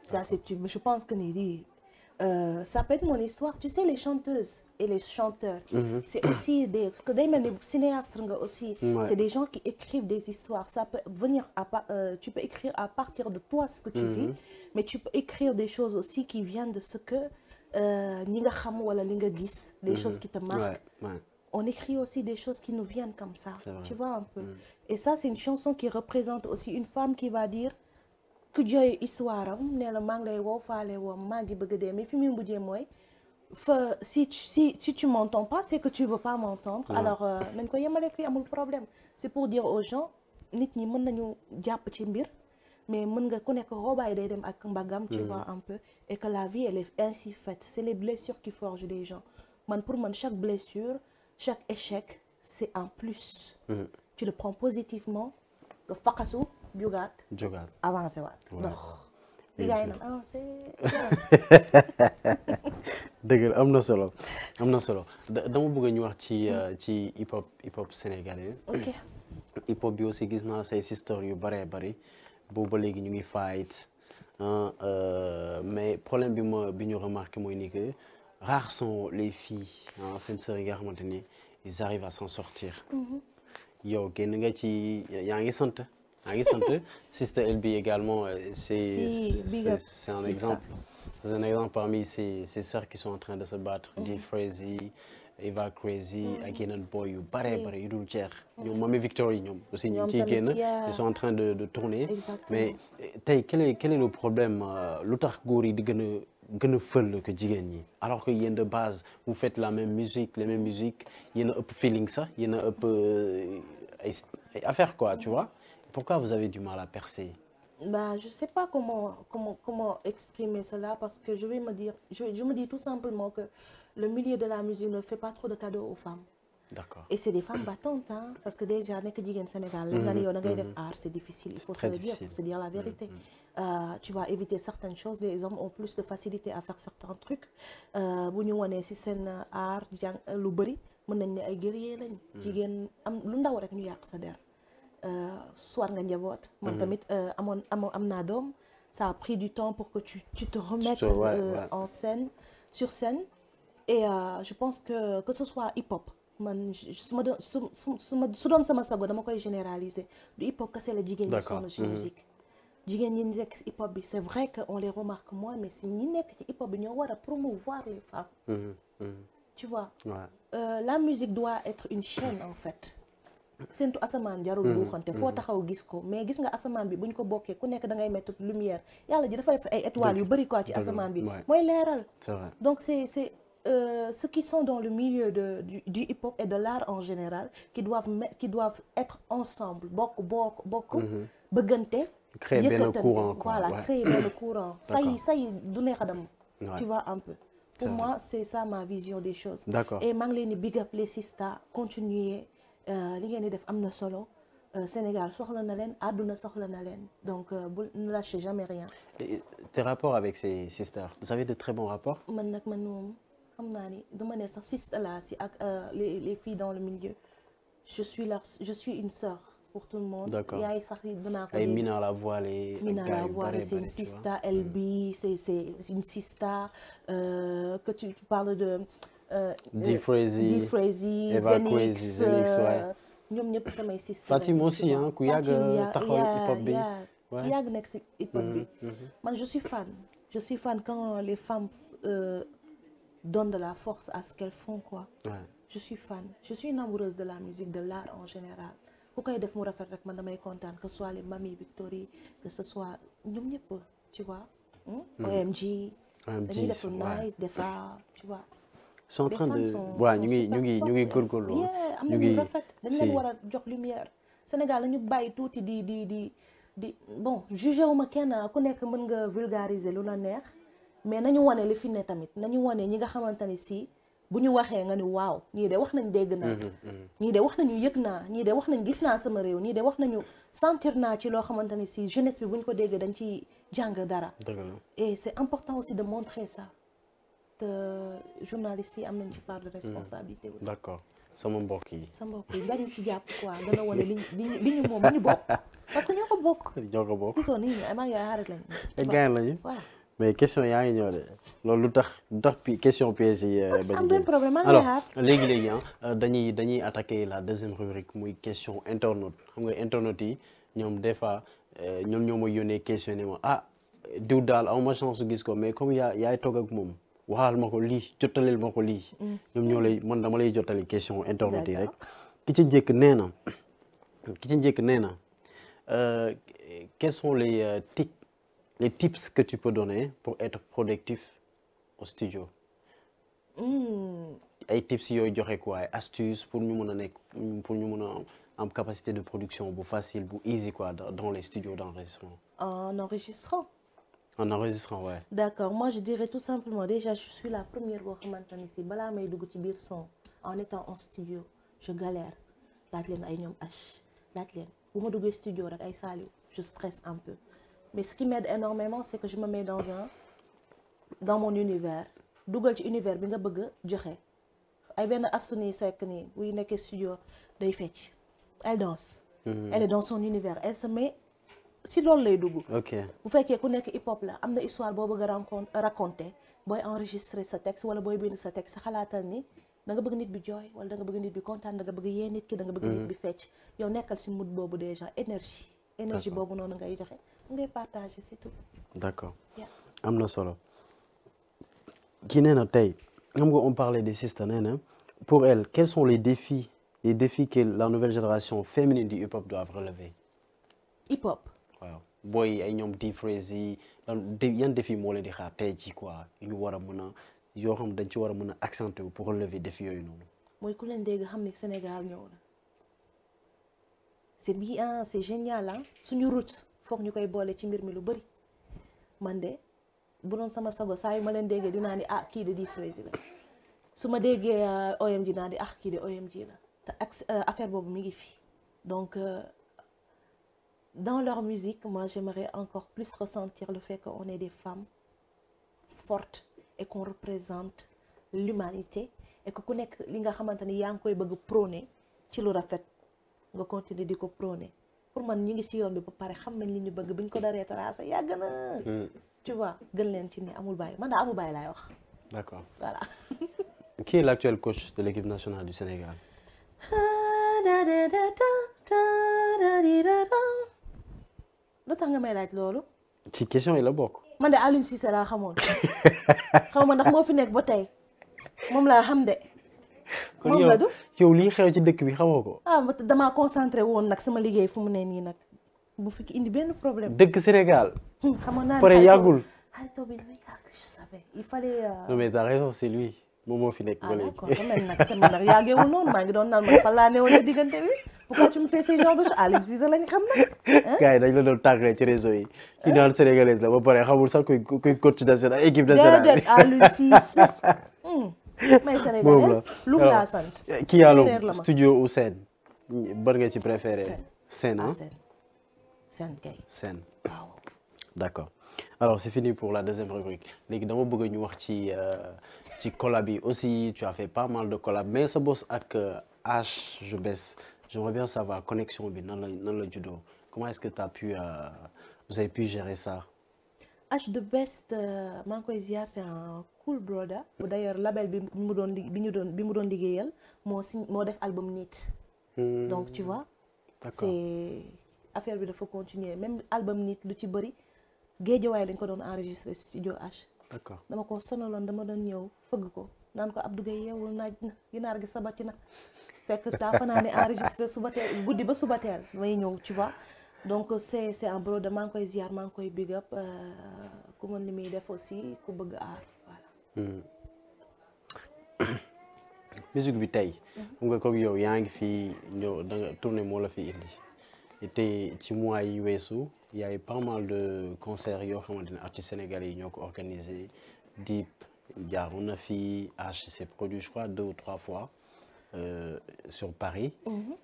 Ça c'est je pense que Niri, ça peut être mon histoire. Tu sais les chanteuses et les chanteurs, c'est aussi des cinéastes aussi. Ouais. C'est des gens qui écrivent des histoires. Ça peut venir tu peux écrire à partir de toi ce que tu vis, mais tu peux écrire des choses aussi qui viennent de ce que ñi nga xam wala li nga gis, des choses qui te marquent. Ouais. On écrit aussi des choses qui nous viennent comme ça, tu vois un peu. Et ça c'est une chanson qui représente aussi une femme qui va dire que jooy histoire am ne la maa ngi lay woo faale woo maa ngi bëgg dee mais fi muy mujjee mooy si tu m'entends pas c'est que tu veux pas m'entendre. Alors nañ ko yemale fii amul problème. C'est pour dire aux gens nit ñi mën nañu jàpp ci mbir mais mën nga ku nekk robaay day dem ak mbagam, tu vois un peu, et que la vie elle est ainsi faite. C'est les blessures qui forgent des gens. Man pour man chaque blessure, chaque échec c'est un plus. Tu le prends positivement nga faqasu jugaat avancé waat ndox li gars yi nag avancé dëgg la am na solo dama bëgg ñu wax ci hip hop sénégalais. ok hip hop bi aussi gis naa say sister yu bëree bëri boobu ba léegi ñu ngi fight mais problème bi ñu remarqué mooy ni que rares sont les filles seen sœurs yi nga xamante ni ils arrivent à s'en sortir. yow génn nga ci yaa ngi sant Sister LB également c'est un exemple. C'est un exemple parmi ces sœurs qui sont en train de se battre. D-Freezy, Eva Crazy ak yeneen boy yu bare yu dul jeex. ñoom Mami Victory ñoom aussi ñu ciy génn ils sont en train de tourner. Mais tey quel est le problème lu tax góor yi di gën a fël que jigéen ñi alors que yéen de base vous faites les mêmes musiques yéen a ëpp feeling sax yéen a ëpp ay affaire quoi, tu vois. Pourquoi vous avez du mal à percer? Bah, je sais pas comment exprimer cela parce que je me dis tout simplement que le milieu de la musique ne fait pas trop de cadeaux aux femmes. D'accord. Et c'est des femmes battantes, hein, parce que déjà nekk jigéen Sénégal la nga ne yow da ngay def art, c'est difficile, il faut se le dire, il faut se dire la vérité. Tu vas éviter certaines choses, les hommes ont plus de facilité à faire certains trucs. Bu ñu wonee ci seen art jàng lu bari mën nañ ne ay guerrier lañ. Jigéen am lu ndaw rek ñu yàq sa der. Soit nga njaboot. Man tamit am naa doom. Ça a pris du temps pour que tu te remettes en scène, sur scène. Et je pense que ce soit hip-hop. Man su doon sama sago dama koy généraliser. Du hip-hop kese la jigéen ñi sonn ci musique. Jigéen ñi nekk ci hip-hop bi c'est vrai que on les remarque moins mais si ñi nekk ci hip-hop bi ñoo war a promouvoir les femmes. Tu vois. La musique doit être une chaîne en fait. Sentu asamaan jarul buuxante foo taxaw gis ko mais gis nga asamaan bi buñ ko bokkee ku nekk da ngay mettre lumière yàlla ji dafa def ay étoiles yu bari quoi ci asamaan bi mooy leeral. Donc c'est ceux qui sont dans le milieu du hip-hop et de l'art en général qui doivent être ensemble bokk bëggante créer benn courant voilà créer benn courant say du neex a dem tu vois un peu. Pour moi c'est ça ma vision des choses. D'accord. Et maa ngi leen di big up les sisters continuer li ngeen di def am na solo Sénégal soxla na leen àdduna soxla na leen donc bu ne lâchez jamais rien. Et tes rapports avec ces sisters, vous avez de très bons rapports? man nag man moom xam naa ni dama ne sax sister la si ak les filles dans le milieu je suis une sœur pour tout le monde. D'accord. yaay sax dinaa ko ay Mina la Voilée. Mina la Voilée c'est une sista, LB c'est une sista que tu parles de. D-Frazzy, Zenix ñoom ñëpp samay sista. Fatim aussi hein ku yàgg taxawal hip hop bi. yàgg nekk si hip hop bi. man je suis fan quand les femmes donnent de la force à ce qu'elles font quoi. je suis fan je suis une amoureuse de la musique de l'art en général. ku koy def mu rafet rek man damay kontaan que ce soit les Mami Victory que ce soit ñoom ñëpp tu vois. OMG. dañuy def lu nice defar tu vois. sont en train de waaw ñu ngi góorgóorlu. am na ñu rafet dañ leen war a jox lumière. Sénégal lañu bàyyi tuuti di bon jugé wu ma kenn ku nekk mën nga vulgariser lu la neex mais nañu wane li fi ne tamit nañu wane ñi nga xamante ni si bu ñu waxee nga ni waaw ñii de wax nañ dégg naa. ñii de wax nañu yëg naa ñii de wax nañ gis naa sama réew ñii de wax nañu sentir naa ci loo xamante ni si jeunesse bi bu ñu ko déggee dañ ci jàng dara. et c'est important aussi de montrer ça. te journalistes yi am nañ ci part de responsabilité aussi. d'accord sama mbokk yi. sa mbokk yi dañu ci jàpp quoi gën a wane li ñu moom li ñu bokk parce que ñoo ko bokk. gisoo nii maa ngi xarit lañ. ay gaañ lañu. waaw mais question yaa ngi ñëw de loolu lu tax question piège yi. am benn problème maa ngi xaar alors léegi dañuy attaquer la deuxième rubrique muy question internaute xam nga internaute yi ñoom des fois ñoom ñoo ma yónnee question ne ma diw daal aw ma chance gis ko mais comme yaay toog ak moom. waxal ma ko lii jottaleel ma ko lii. ñoom ñoo lay man dama lay jottali question internet yi rek. ki ci njëkk nee na quels sont les tips que tu peux donner pour être productif au studio. ay tips yooyu joxe quoi ay astuces pour ñu mën a am capacité de production bu facile bu easy quoi dans les studios d'enregistrement. En enregistrant, ouais. D'accord, moi je dirais tout simplement, déjà je suis la première boo xamante ni si balaa may dugg ci biir son en étant en studio je galère laaj leen ay ñoom laaj leen bu ma duggee studio rek ay Saliou je stresse un peu mais ce qui m'aide énormément c'est que je me mets dans mon univers dugal ci univers bi nga bëgg a joxe ay benn Astou Seck nii buy nekkee studio day fecc elle danse elle est dans son univers elle se met si loolu lay dugg. ok bu fekkee ku nekk hip hop la am na histoire boo bëgg a raconter booy enregistrer sa texte wala booy bind sa texte xalaatal ni da nga bëgg nit bi jooy wala da nga bëgg nit bi kontaan da nga bëgg yee nit ki da nga bëgg nit bi fecc yow nekkal si mood boobu déjà énergie boobu noonu ngay joxe ngay partager c'est tout. d'accord am na solo kii nee na tey xam nga on parlait des sisters nee na pour elle quels sont les défis que la nouvelle génération féminine du hip hop doivent relever. hip hop. waaw booy ay ñoom D-Frazzy yan défi moo leen di xaar tey ci quoi ñu war a mën a yoo xam dañ ci war a mën a accentuer wu pour relever défi yooyu noonu. mooy ku leen dégg xam ni Sénégal ñëw na c'est bien c'est génial ah suñu route foog ñu koy boole ci mbir mi lu bëri man de bu doon sama sago saa yu ma leen déggee dinaa ni kii de D-Frazzy la su ma déggee OMG naa di kii de OMG la te affaire boobu mi ngi fi donc. Dans leur musique, moi j'aimerais encore plus ressentir le fait qu'on est des femmes fortes et qu'on représente l'humanité et que ku nekk li nga xamante ni yaa ngi koy bëgg prôner ci lu rafet nga continuer di ko prôner pour man ñu ngi si yoon bi ba pare xam nañ li ñu bëgg bi ñu ko daree tracé yàgg na. tu vois gën leen ci ni amul bàyyi man daa amul bàyyi laay wax. d'accord voilà. Qui est l'actuel coach de l'équipe nationale du Sénégal? lu tax nga may laaj loolu. ci question yi la bokk. man de Aliou Cissé laa xamoon xaw ma ndax moo fi nekk ba tey moom laa xam de. moom la du yow lii xew ci dëkk bi xamoo ko. damaa concentré woon nag sama liggéey fu mu ne nii nag bu fi indi benn problème. dëkk Sénégal. xamoon naa ne pare yàggul. xaritoo bi je savais il fallait. non mais t'as raison c'est lui moom moo fi nekk ba léegi. d'accord tamit nag yàggeewul noonu maa ngi doon naan man fan laa newoon ci diggante bi. pourquoi tu me fais ce genre de choses Aliou Cissé lañ xam nag. gars yi dañ la doon tàggee ci réseau yi. kii naan sénégalaise la ba pare xamul sax kuy coach national équipe nationale. déedéet Aliou Cissé. may sénégalaise lu laa sant. kii yàlla studio ou scène ban nga ci préféré. Sen, hein? Sen kay. Sen. waaw. D'accord. Alors c'est fini pour la deuxième rubrique. Léegi dama bëgg ñu wax ci collab yi aussi tu as fait pas mal de collab mais sa boss ak H je baisse. J'aimerais bien savoir connexion bi nan la juddoo. Comment est-ce que vous avez pu gérer ça? H the best maa ngi koy ziar c'est un cool brother. D'ailleurs label bi mu doon liggéeyal moo def album Nit. Donc tu vois. C'est affaire bi dafa continuer même album Nit lu ci bëri Géejawaay lañ ko doon enregistré studio H. D'accord. dama ko sonaloon dama doon ñëw fëgg ko naan ko Abdou Gueye yeewul naaj na ginaar gi sabati na fekk daa fanaane enregistré suba teel guddi ba suba teel may ñëw tu vois. Donc c'est un brother maa ngi koy ziar maa ngi koy big up ku mën li muy def aussi ku bëgg aar voilà. Musique bi tey. xam nga comme yow yaa ngi fi ñëw da nga tournée moo la fi indi te ci mois yi weesu il y a eu pas mal de concerts yoo xamante ne artistes sénégalais yi ñoo ko organisé Dip jaaroon na fi H s'est produit je crois 2 ou 3 fois sur Paris.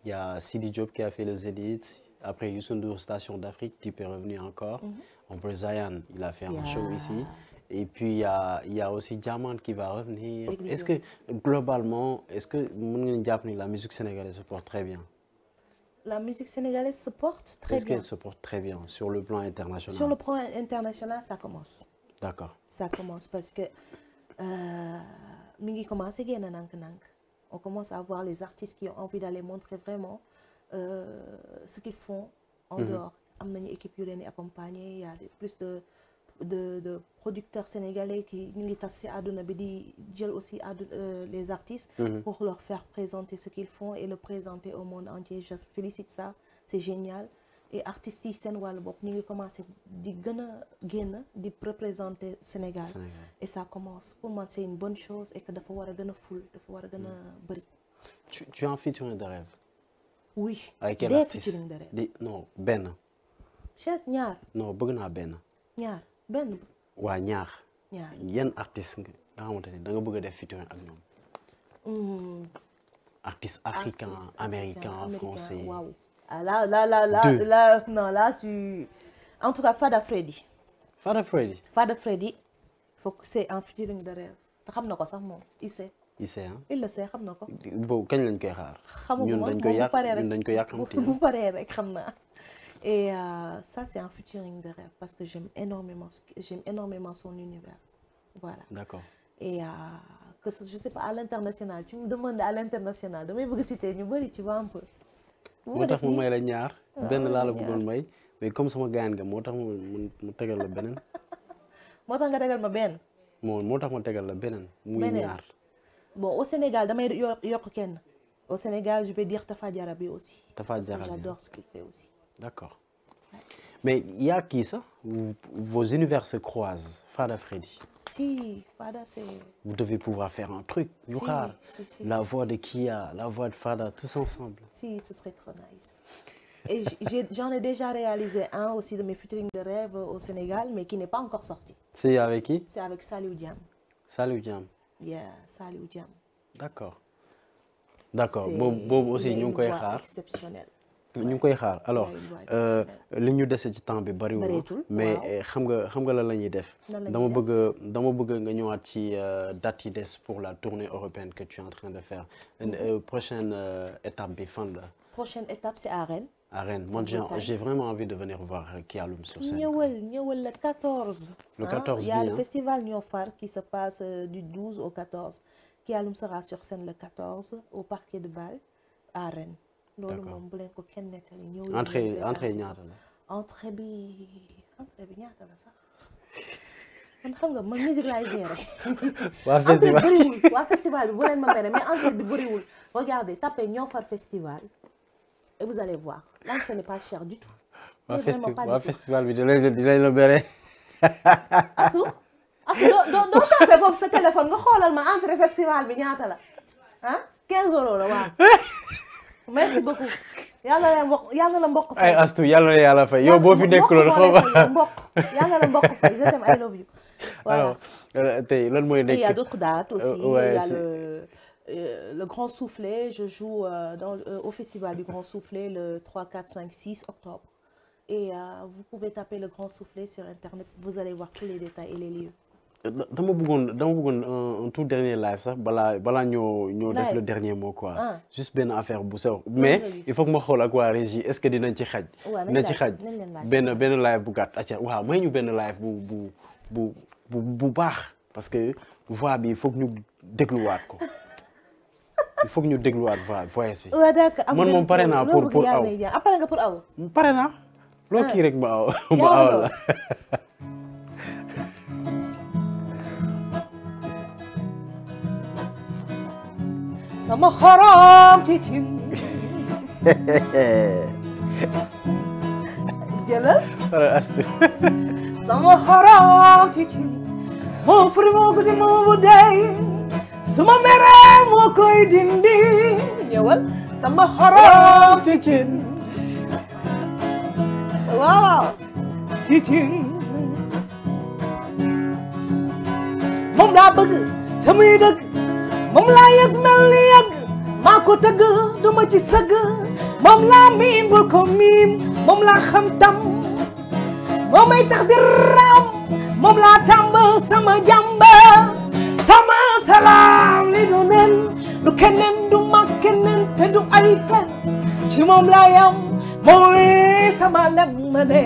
Il y a Sidi Diop qui a fait le Zénith. Après Youssou Ndour Station d'Afrique, Dip est revenu encore. Après Zayan, il a fait un show ici. Et puis il y a aussi Diamant qui va revenir. Est-ce que globalement, est-ce que la musique sénégalaise se porte très bien? La musique sénégalaise se porte très bien. Est-ce qu'elle se porte très bien sur le plan international? Sur le plan international, ça commence. D'accord. Ça commence parce que mi ngi commencé génn nank-nank. On commence à voir les artistes qui ont envie d'aller montrer vraiment ce qu'ils font en dehors. Am nañu équipe yu leen di accompagner, il y a plus de producteurs sénégalais qui ñu ngi tas ci àdduna bi di jël aussi les artistes pour leur faire présenter ce qu'ils font et le présenter au monde entier. Je félicite ça, c'est génial. Et artistes yi seen wàllu bopp ñu ngi commencé di gën a génn di représenter Sénégal. Et ça commence. Pour moi c'est une bonne chose et que dafa war a gën a ful dafa war a gën a bëri. Tu as un featuring de rêve? Oui. Avec quel des artiste? featuring de rêve. Non benn. Cheikh ñaar. Non bëgg naa benn. ñaar benn. waa ñaar. ñaar yan artiste nga xamante ne da nga bëgg a def featuring ak ñoom. Artiste africain, américain, français. Waouh. Ah là non là tu en tout cas Fada Freddy. Fada Freddy. Fada Freddy faut que c'est un featuring de rêve te xam na ko sax moom il sait. Il sait hein. Il le sait xam na ko. boobu kañ lañ koy xaar. ñun dañ koy yàq bu paree rek xam naa. Et ça c'est un featuring de rêve parce que j'aime énormément son univers. Voilà. D'accord. Et que je sais pas à l'international tu me demandes à l'international damay bëgg citer ñu bari tu vois un peu. moo tax mu may la ñaar benn laa la bëggoon may mais comme sama gaañ nga moo tax mu tegal la beneen. moo tax nga tegal ma benn. moo tax ma tegal la beneen. muy ñaar. Bon au Sénégal damay yokk kenn. Au Sénégal je vais dire Tafa Diarabi aussi. Tafa Diarabi parce que j'adore ce qu'il fait aussi. D'accord. Mais il y a qui ça? Vos univers se croisent. Fada Freddy. Si, Fada c'est... Vous devez pouvoir faire un truc. Si. La voix de Kia, la voix de Fada, tous ensemble. Si, ce serait trop nice. Et j'en ai déjà réalisé un aussi de mes featuring de rêve au Sénégal, mais qui n'est pas encore sorti. C'est avec qui? C'est avec Saliou Diam. Saliou Diam. Yeah, Saliou Diam. D'accord. Boobu aussi ñu ngi koy xaar. Exceptionnel. ñu ngi koy xaar alors li ñu dese ci temps bi bariwul mais xam nga lan la ñuy def dama bëgg nga ñëwaat ci date yi des pour la tournée européenne que tu es en train de faire prochaine étape bi fan la prochaine étape c'est à Rennes moi j'ai vraiment envie de venir voir Kialoum sur scène ñëwal le 14 le 14 il y a le festival Niofar qui se passe du 12 au 14 Kialoum sera sur scène le 14 au Parquet de Bâle à Rennes loolu moom bu leen ko kenn nettali ñëw entrée ñaata la entrée bi ñaata la sax man xam nga man musique laay gérer waa festival bi bu leen ma mere mais entrée bi bëriwul regardez tapez Niofar festival et vous allez voir l'entrée n'est pas chère du tout waa festival bi dinañ la mere asu doo tapé foofu sa téléphone nga xoolal ma entrée festival bi ñaata la 15 € la waaw merci beaucoup yàlla la mbokk fay ay astu yàlla la yàlla fay yow boo fi nekk loolu yàlla la mbokk fay je t'aime I love you voilà alors tey lan mooy nekk il y a d'autres dates aussi il y a le Grand Soufflet, je joue au Festival du Grand Soufflet le 3, 4, 5, 6 octobre. Et vous pouvez taper le Grand Soufflet sur Internet, vous allez voir tous les détails et les lieux. dama bëggoon un tout dernier live sax balaa ñoo def le dernier mot quoi. Juste benn affaire bu sew. mais il faut que ma xool ak waa régie est-ce que dinañ ci xaj. dinañ ci xaj benn live bu gàtt acca waaw may ñu benn live bu baax parce que voix bi il faut que ñu dégluwaat ko. il faut que ñu dégluwaat voix bi. waaw d'accord man moom pare naa pour aw. après nga pour aw. pare naa. loo kii rek ma aw ma aw la. sama xorom ci cin. jëlal. sama xorom ci cin. moo furi moo ko di moo bu dey. suma mere moo koy dindi. ñëwal. sama xorom ci cin. waaw. ci cin. moom daa bëgg te muy dëgg. moom laa yëg mel ni yëg maa ko tëgg duma ci sëgg moom laa miin bul ko miin moom laa xam tam moom ay tax di raam moom laa tàmb sama jàmba sama salaam li du nen du keneen du mag keneen te du ay fen ci moom laa yam mooy sama lem ma ne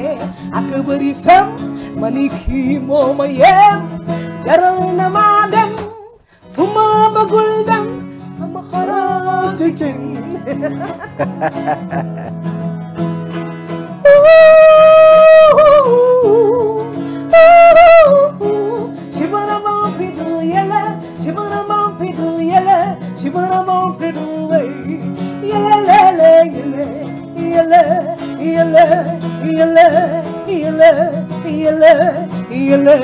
ak bëri fem ma ni kii moo ma yem jaral na ma dem fu ma bëggul dem sama xorom ci cin. Shibana mampidu yele, shibana mampidu yele, shibana mampidu way, yele yele yele yele yele yele yele yele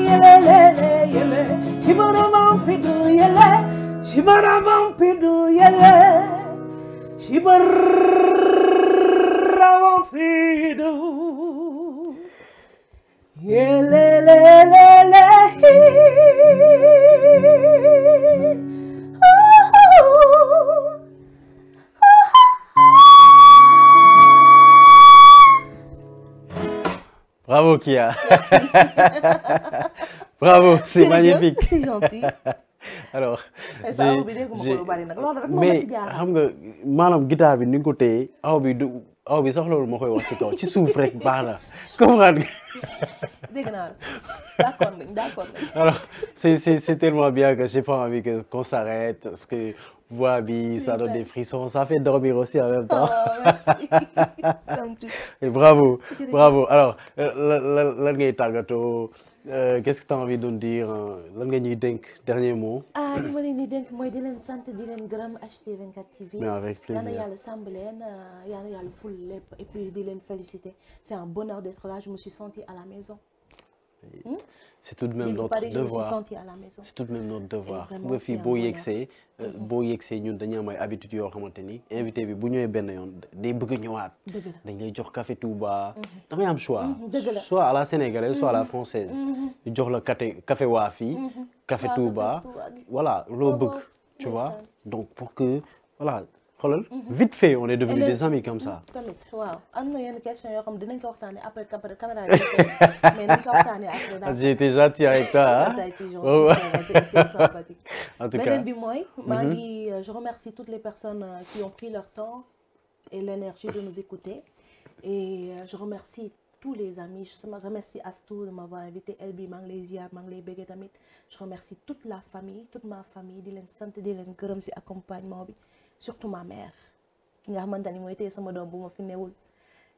yele yele. Shibana mampidu yele, shibana mampidu yele, shibana mampidu yele le le le. Bravo Kia. Bravo, c'est magnifique. C'est gentil. Alors, mais xam nga maanaam guitare bi ni nga ko téye aw bi sax loolu ma koy wax ci kaw ci suuf rek baax na comprendre nga. dégg naa d'accord. Alors, c'est tellement bien que j'ai pas envie qu'on s'arrête parce que voix bi ça donne des frissons, ça fait dormir aussi en même temps. Merci. Et bravo. Alors, lan ngay tàggatoo. Qu'est-ce que tu as envie de nous dire lan nga ñuy dénk dernier mot. li ma leen di dénk mooy di leen sant di leen gërëm HD24 TV. mais avec plaisir yal na yàlla sàmb leen yal na yàlla ful lépp et puis di leen féliciter c'est un bonheur d'être là je me suis sentie à la maison. c'est tout de même notre devoir je me suis sentie à la maison. c'est tout de même notre devoir. nga fii boo yegsee ñun dañuy am ay habitudes yoo xamante ni invité bi bu ñëwee benn yoon day bëgg ñëwaat. dañ lay jox café Touba. damay am choix. soit à la sénégalaise soit à la française. ñu jox la café waa fii. café Touba voilà loo bëgg. tu vois donc pour que voilà. xoolal vite fait on est devenus des amis comme ça. tamit waaw am na yenn question yoo xam dinañ ko waxtaanee après caméra bi mais nañ ko waxtaanee après. j'ai été gentil avec toi sympathique. en tout cas beneen bi mooy. maa ngi je remercie toutes les personnes qui ont pris leur temps et l'énergie de nous écouter et je remercie tous les amis je remercie Astou de m'avoir invité Elbi maa ngi lay ziar maa ngi lay bëgg tamit je remercie toute la famille toute ma famille di leen sant di leen gërëm ci accompagnement bi. surtout ma mère ki nga xamante ni mooy tey sama doom bu ma fi newul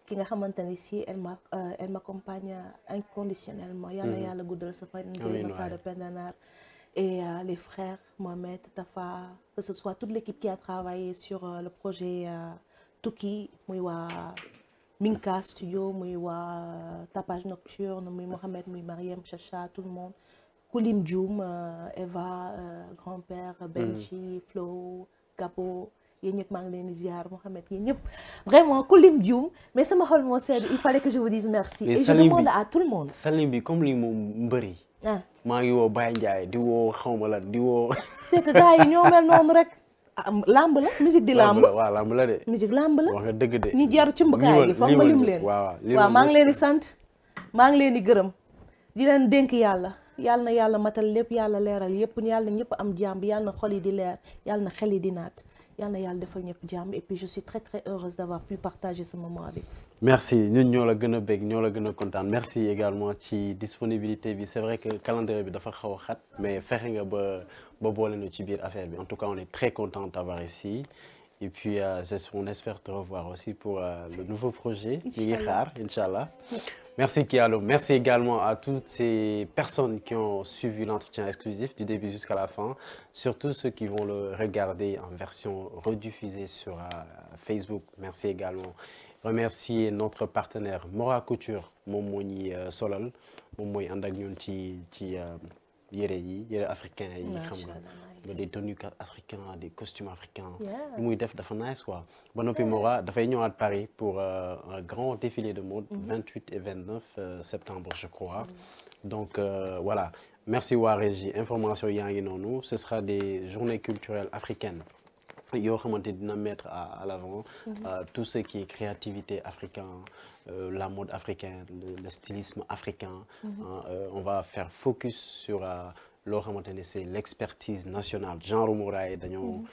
ki nga xamante ni si elle m'accompagne inconditionnellement yàlla yàlla guddal sa fan ngeen Massa de Pendanar et les frères Mohamed Tafa que ce soit toute l'équipe qui a travaillé sur le projet Tukki muy waa Minka Studio muy waa Tapage Nocturne muy Mohamed muy Mariam Chacha tout le monde Koulim Dioum Eva grand-père Benchi Flo Gapo yéen ñëpp maa ngi leen di ziar Mohamed yéen ñëpp vraiment ku lim juum mais sama xol moo sedd il fallait que je vous dise merci. et je demande à tout le monde. salim bi comme li moom mbëri maa ngi woo Baye Ndiaye di woo xawma lan di woo. c'est que gars yi ñoo mel noonu rek. lamb la musique di lamb waaw lamb la de. musique lamb la wax nga dëgg de. ñi jar ci mbukaay gi foog ma lim leen. waaw maa ngi leen di sant maa ngi leen di gërëm di leen dénk yàlla na yàlla matal lépp yàlla leeral yëpp yàlla na ñëpp am jàmm yàlla na xol yi di leer yàlla na xel yi di naat yàlla na yàlla defal ñëpp jàmm et puis je suis très très heureuse d'avoir pu partager ce moment avec vous. merci ñun ñoo la gën a bég ñoo la gën a kontaan merci également ci disponibilité bi c'est vrai que calendrier bi dafa xaw a xat mais fexe nga ba boole ñu ci biir affaire bi en tout cas on est très content d'avoir ici et puis on espère te revoir aussi pour le nouveau projet. ñi ngi xaar inchallah. Merci Kialo, merci également à toutes ces personnes qui ont suivi l'entretien exclusif du début jusqu'à la fin, surtout ceux qui vont le regarder en version rediffusée sur Facebook. Merci également. Remercier notre partenaire Mora Couture, moom moo ñuy solal moom mooy ànd ak ñun ci yére africain yi xam nga des tenues africains des costumes africains li muy def dafa nice quoi ba noppi Mora dafay ñëwaat Paris pour un grand défilé de mode 28 et 29 septembre je crois donc voilà merci waa Régie information yaa ngi noonu ce sera des journées culturelles africaines yoo xamante dina mettre à l'avant tout ce qui est créativité africain la mode africaine le stylisme africain on va faire focus sur loo xamante ne c'est l'expertise nationale genre Mouraay dañoo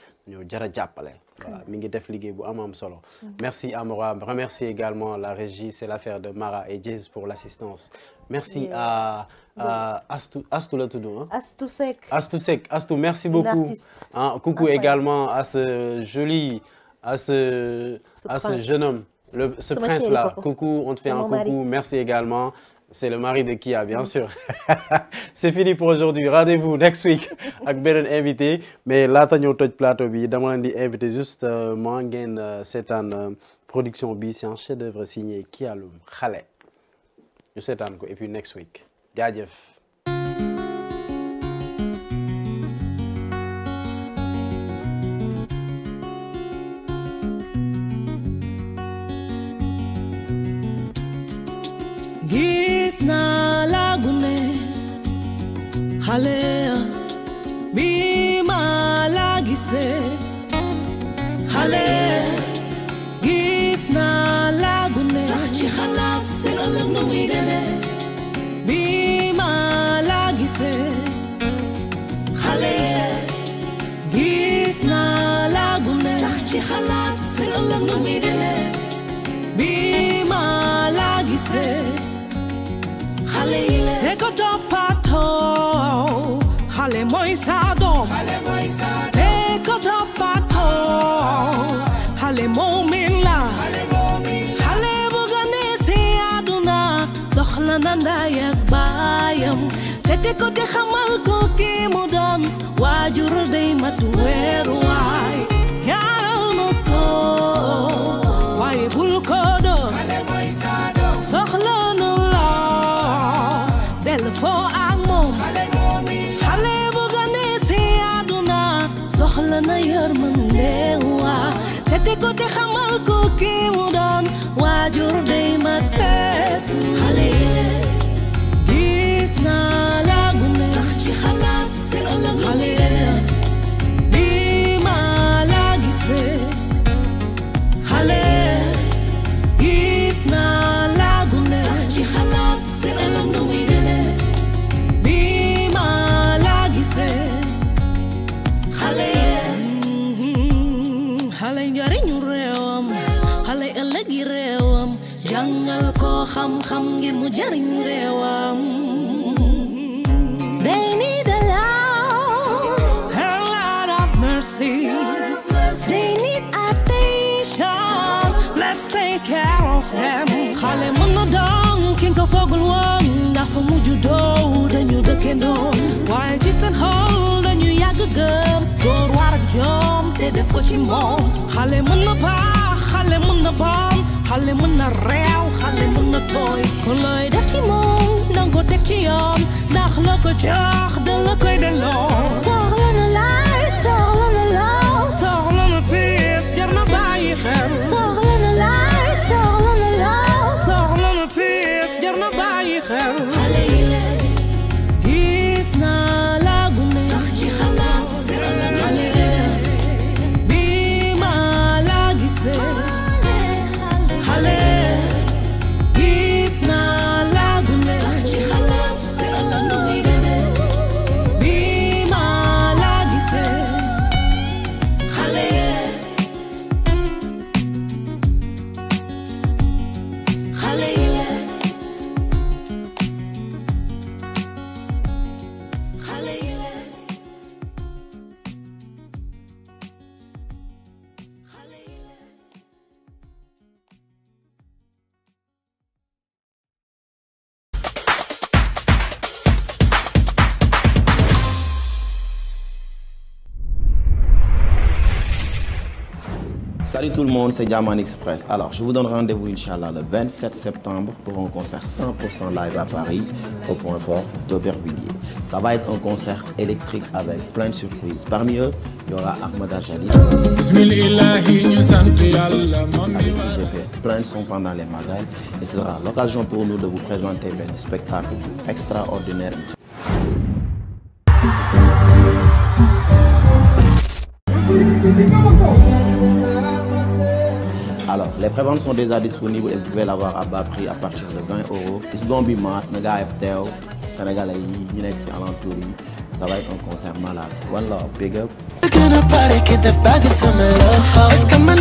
jara jàppale voilà mi ngi def liggéey bu am solo merci à Mora remercier également la régie c'est l'affaire de Mara et Jazz pour l'assistance merci à Astou la tudd Astou Seck merci beaucoup coucou également à ce joli à ce jeune homme ce prince là coucou on te fait un coucou merci également. C'est le mari de Kia, bien sûr. C'est fini pour aujourd'hui. Rendez-vous next week avec beneen invité. Mais laata ñëw toj plateau bi dama leen di invité juste maa ngeen seetaan production bi c'est un chef-d'œuvre signé Kia Loum xale ñu seetaan ko et puis next week jaajëf. Gisna lagune halea bima lagise hale gisna lagune sax ci xalaat se ëllëg nu muy demee bima lagise hale gisna lagune sax ci xalaat se ëllëg nu muy demee bima lagise Eko toppatoo xale mooy sa doom eko toppatoo xale moomin la xale bu gane si àdduna soxla na ndey ak baayam te ko te xamal ko ki mu doon waajur day mat weeru waay yaaral na ko waaye bul ko doon soxla foo ak moom xale bu gane si àdduna soxla na yërmande waa te ko te xamal ko ki mu doon waajur day mat seetu xale yi gis naa la gune sax ci xalaat si ëllëg xale yi bi ma la gisee xale gis naa la gune sax ci xalaat si ëllëg nu muy jàngal ko xam-xam ngir mu jariñ réewam they need a love a lot of mercy they need attention let's take care of them xale mën na doon ki nga foogul woon ndax fa mujj doo dañu dëkkandoo waaye ci seen xol dañu yàgg gëm góor war ak jom te def ko ci moom xale mën na baax xale mën na bon xale mën na réew xale mën na tooy kon looy def ci moom danga ko teg ci yoon ndax la ko jox da la koy delloo soxla na light soxla na love soxla na peace jar na bàyyi xel soxla na light soxla na love soxla na peace jar na bàyyi xel xale yi Salut tout le monde, c'est Diamant Express. Alors, je vous donne rendez-vous, Inch'Allah, le 27 septembre pour un concert 100% live à Paris, au Point Fort d'Aubervilliers. Ça va être un concert électrique avec plein de surprises. Parmi eux, il y aura Ahmada Jalil, avec qui j'ai fait plein de sons pendant les magasins. Et ce sera l'occasion pour nous de vous présenter un spectacle extraordinaire. Alors, les préventes sont déjà disponibles et vous pouvez l'avoir à bas prix à partir de 20 €. It's gonna be mad, na gars FTL, Sénégalais yi nekk ci alentour yi, ça va être un concert malade. One love, big up. Est-ce que man